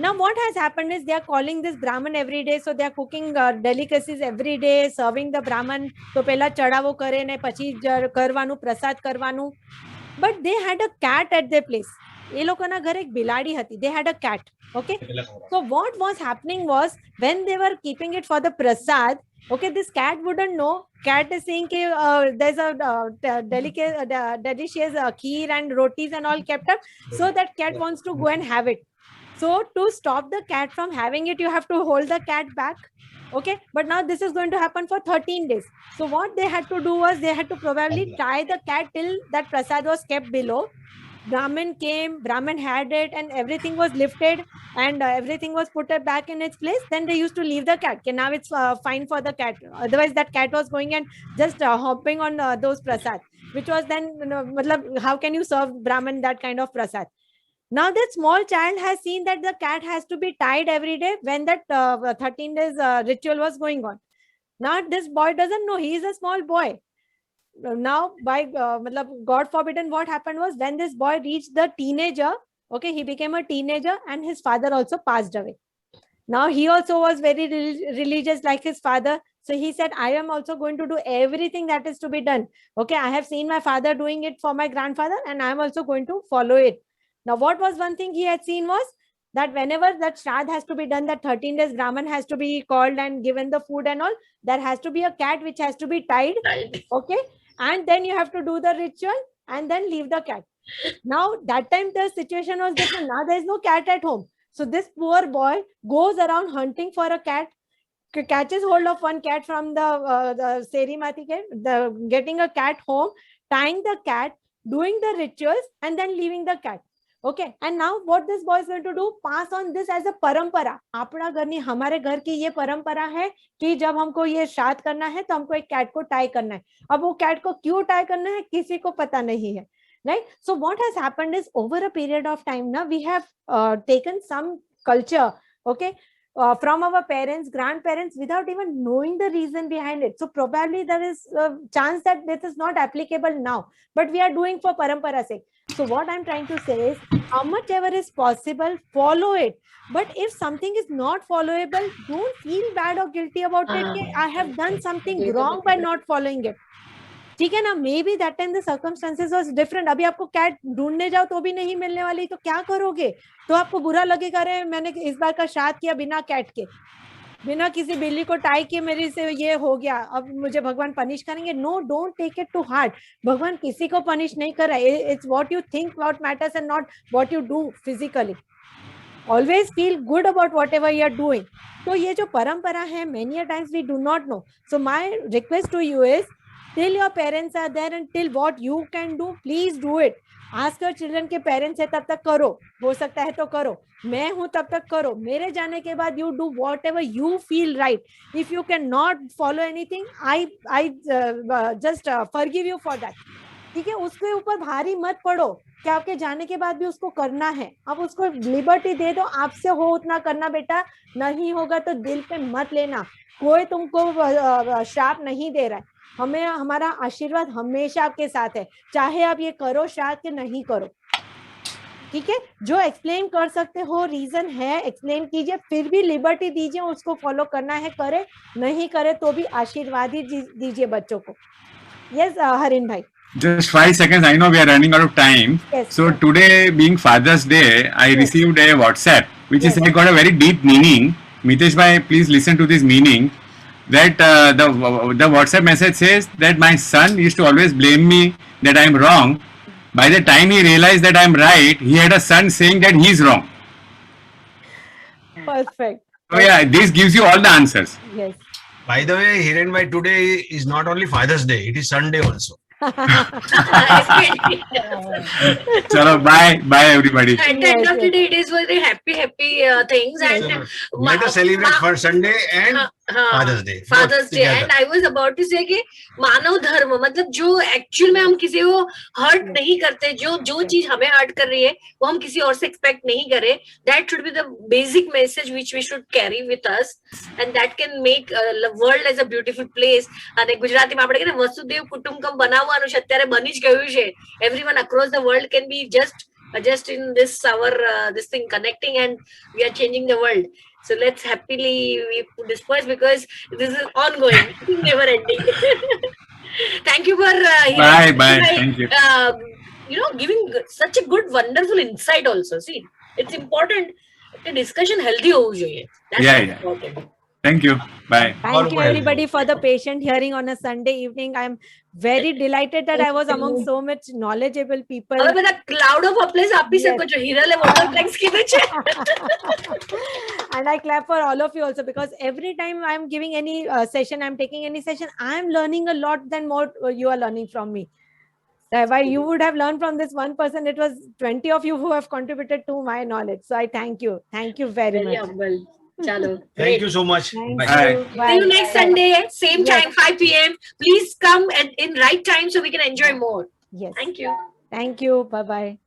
Now what has happened is they are calling this Brahman every day, so they are cooking delicacies every day, serving the Brahman. So pehla chadavo kare ne pachi karvanu prasad karvanu. But they had a cat at their place. એ લોકોના ઘરે એક બિલાડી હતી. They had a cat. Okay. So what was happening was when they were keeping it for the prasad, okay, this cat wouldn't know. Cat is saying there's a delicious kheer and rotis and all kept up. So that cat wants to go and have it. So to stop the cat from having it, you have to hold the cat back. Okay, but now this is going to happen for 13 days. So what they had to do was they had to probably tie the cat till that prasad was kept below. Brahmin came, Brahmin had it, and everything was lifted and everything was put back in its place. Then they used to leave the cat. Okay, now it's fine for the cat. Otherwise, that cat was going and just hopping on those prasad, which was then, how can you serve Brahmin that kind of prasad? Now that small child has seen that the cat has to be tied every day when that 13 days ritual was going on. Now this boy doesn't know, he is a small boy. Now by God forbidden, what happened was when this boy reached the teenager, okay, he became a teenager and his father also passed away. Now he also was very religious like his father. So he said, I am also going to do everything that is to be done. Okay, I have seen my father doing it for my grandfather and I am also going to follow it. Now, what was one thing he had seen was that whenever that Shraddh has to be done, that 13 days Brahman has to be called and given the food and all, there has to be a cat which has to be tied. Okay. And then you have to do the ritual and then leave the cat. Now, that time the situation was different. Now there is no cat at home. So this poor boy goes around hunting for a cat, catches hold of one cat from the Seri Mati, getting a cat home, tying the cat, doing the rituals and then leaving the cat. Okay, and now what this boy is going to do, pass on this as a parampara. अपना घर नहीं, हमारे घर की ये परंपरा है कि जब हमको ये श्राद्ध करना है तो हमको एक कैट को टाई करना है. अब वो कैट को क्यों टाई करना है किसी को पता नहीं है, right? So what has happened is over a period of time now we have taken some culture, okay, from our parents, grandparents, without even knowing the reason behind it. So probably there is a chance that this is not applicable now, but we are doing for parampara sake. So what I'm trying to say is, how much ever is possible, follow it. But if something is not followable, don't feel bad or guilty about it. Okay, I have done something wrong by not following it. ठीक है ना, maybe that time the circumstances was different. अभी आपको cat ढूंढने जाओ तो भी नहीं मिलने वाली, तो क्या करोगे? तो आपको बुरा लगेगा, अरे मैंने इस बार का श्राद्ध किया बिना कैट के, बिना किसी बिल्ली को टाई किए मेरे से ये हो गया, अब मुझे भगवान पनिश करेंगे. No, don't take it to heart. भगवान किसी को पनिश नहीं कर रहा है. It's what you think what matters and not what you do physically. Always feel good about whatever you are doing. तो ये जो परंपरा है, many a times we do not know. So my request to you is, till your parents are there and till what you can do, please do it. Ask your children के parents है तब तक करो, हो सकता है तो करो, मैं हूँ तब तक करो, मेरे जाने के बाद you do whatever you feel right. If you cannot follow anything, I just forgive you for that. ठीक है, उसके ऊपर भारी मत पड़ो कि आपके जाने के बाद भी उसको करना है. आप उसको लिबर्टी दे दो, आपसे हो उतना करना बेटा, नहीं होगा तो दिल पे मत लेना. कोई तुमको श्राप नहीं दे रहा है. हमें हमारा आशीर्वाद हमेशा आपके साथ है, चाहे आप ये करो श्राद्ध के नहीं करो. ठीक है, जो एक्सप्लेन कर सकते हो, रीजन है एक्सप्लेन कीजिए, फिर भी लिबर्टी दीजिए, उसको फॉलो करना है करे, नहीं करे तो भी आशीर्वाद ही दीजिए बच्चों को. यस हरिन भाई. Just 5 seconds. I know we are running out of time. Yes, so today, being Father's Day, I received a WhatsApp which is got a very deep meaning. Mitesh bhai, please listen to this meaning. That the WhatsApp message says that my son used to always blame me that I am wrong. By the time he realized that I am right, he had a son saying that he is wrong. Perfect. So yeah, this gives you all the answers. Yes. By the way, Hiren bhai, today is not only Father's Day, it is Sunday also. Chalo, bye everybody. At the end of the day, it is very happy things, and let us celebrate for Sunday and Father's Day. Father's Day. And I was about to say कि मानव धर्म मतलब जो actual में हम किसी को hurt नहीं करते, जो चीज हमें हर्ट कर रही है वो हम किसी और से एक्सपेक्ट नहीं करें. That should be the basic message which we should carry with us, and that can make the world as a beautiful place. અને ગુજરાતીમાં આપણે કહે ને વસુદેવ કુટુંબકમ બનાવવાનું છે, અત્યારે બની જ ગયું છે. Everyone across the world can be just just in this our this thing connecting, and we are changing the world. So let's happily we disperse, because this is ongoing, never ending. Thank you for Bye, bye. Thank you. Giving such a good, wonderful insight. Also, see, it's important. The discussion healthy होनी चाहिए. That's Yeah, yeah. important. Thank you. Bye. Thank you everybody for the patient hearing on a Sunday evening. I'm very delighted that I was among so much knowledgeable people. अबे बेटा cloud of applause आप भी सबको जो हीरा ले water tanks के नीचे. And I clap for all of you also, because every time I'm giving any session, I'm taking any session, I'm learning a lot than more you are learning from me. While you would have learned from this one person, it was 20 of you who have contributed to my knowledge. So I thank you. Thank you very much. Humble. Chalo. Thank you so much. Thank Bye. you. See you next Sunday, same Yes. time, 5 p.m. Please come in right time so we can enjoy more. Yes. Thank you. Thank you. Bye-bye.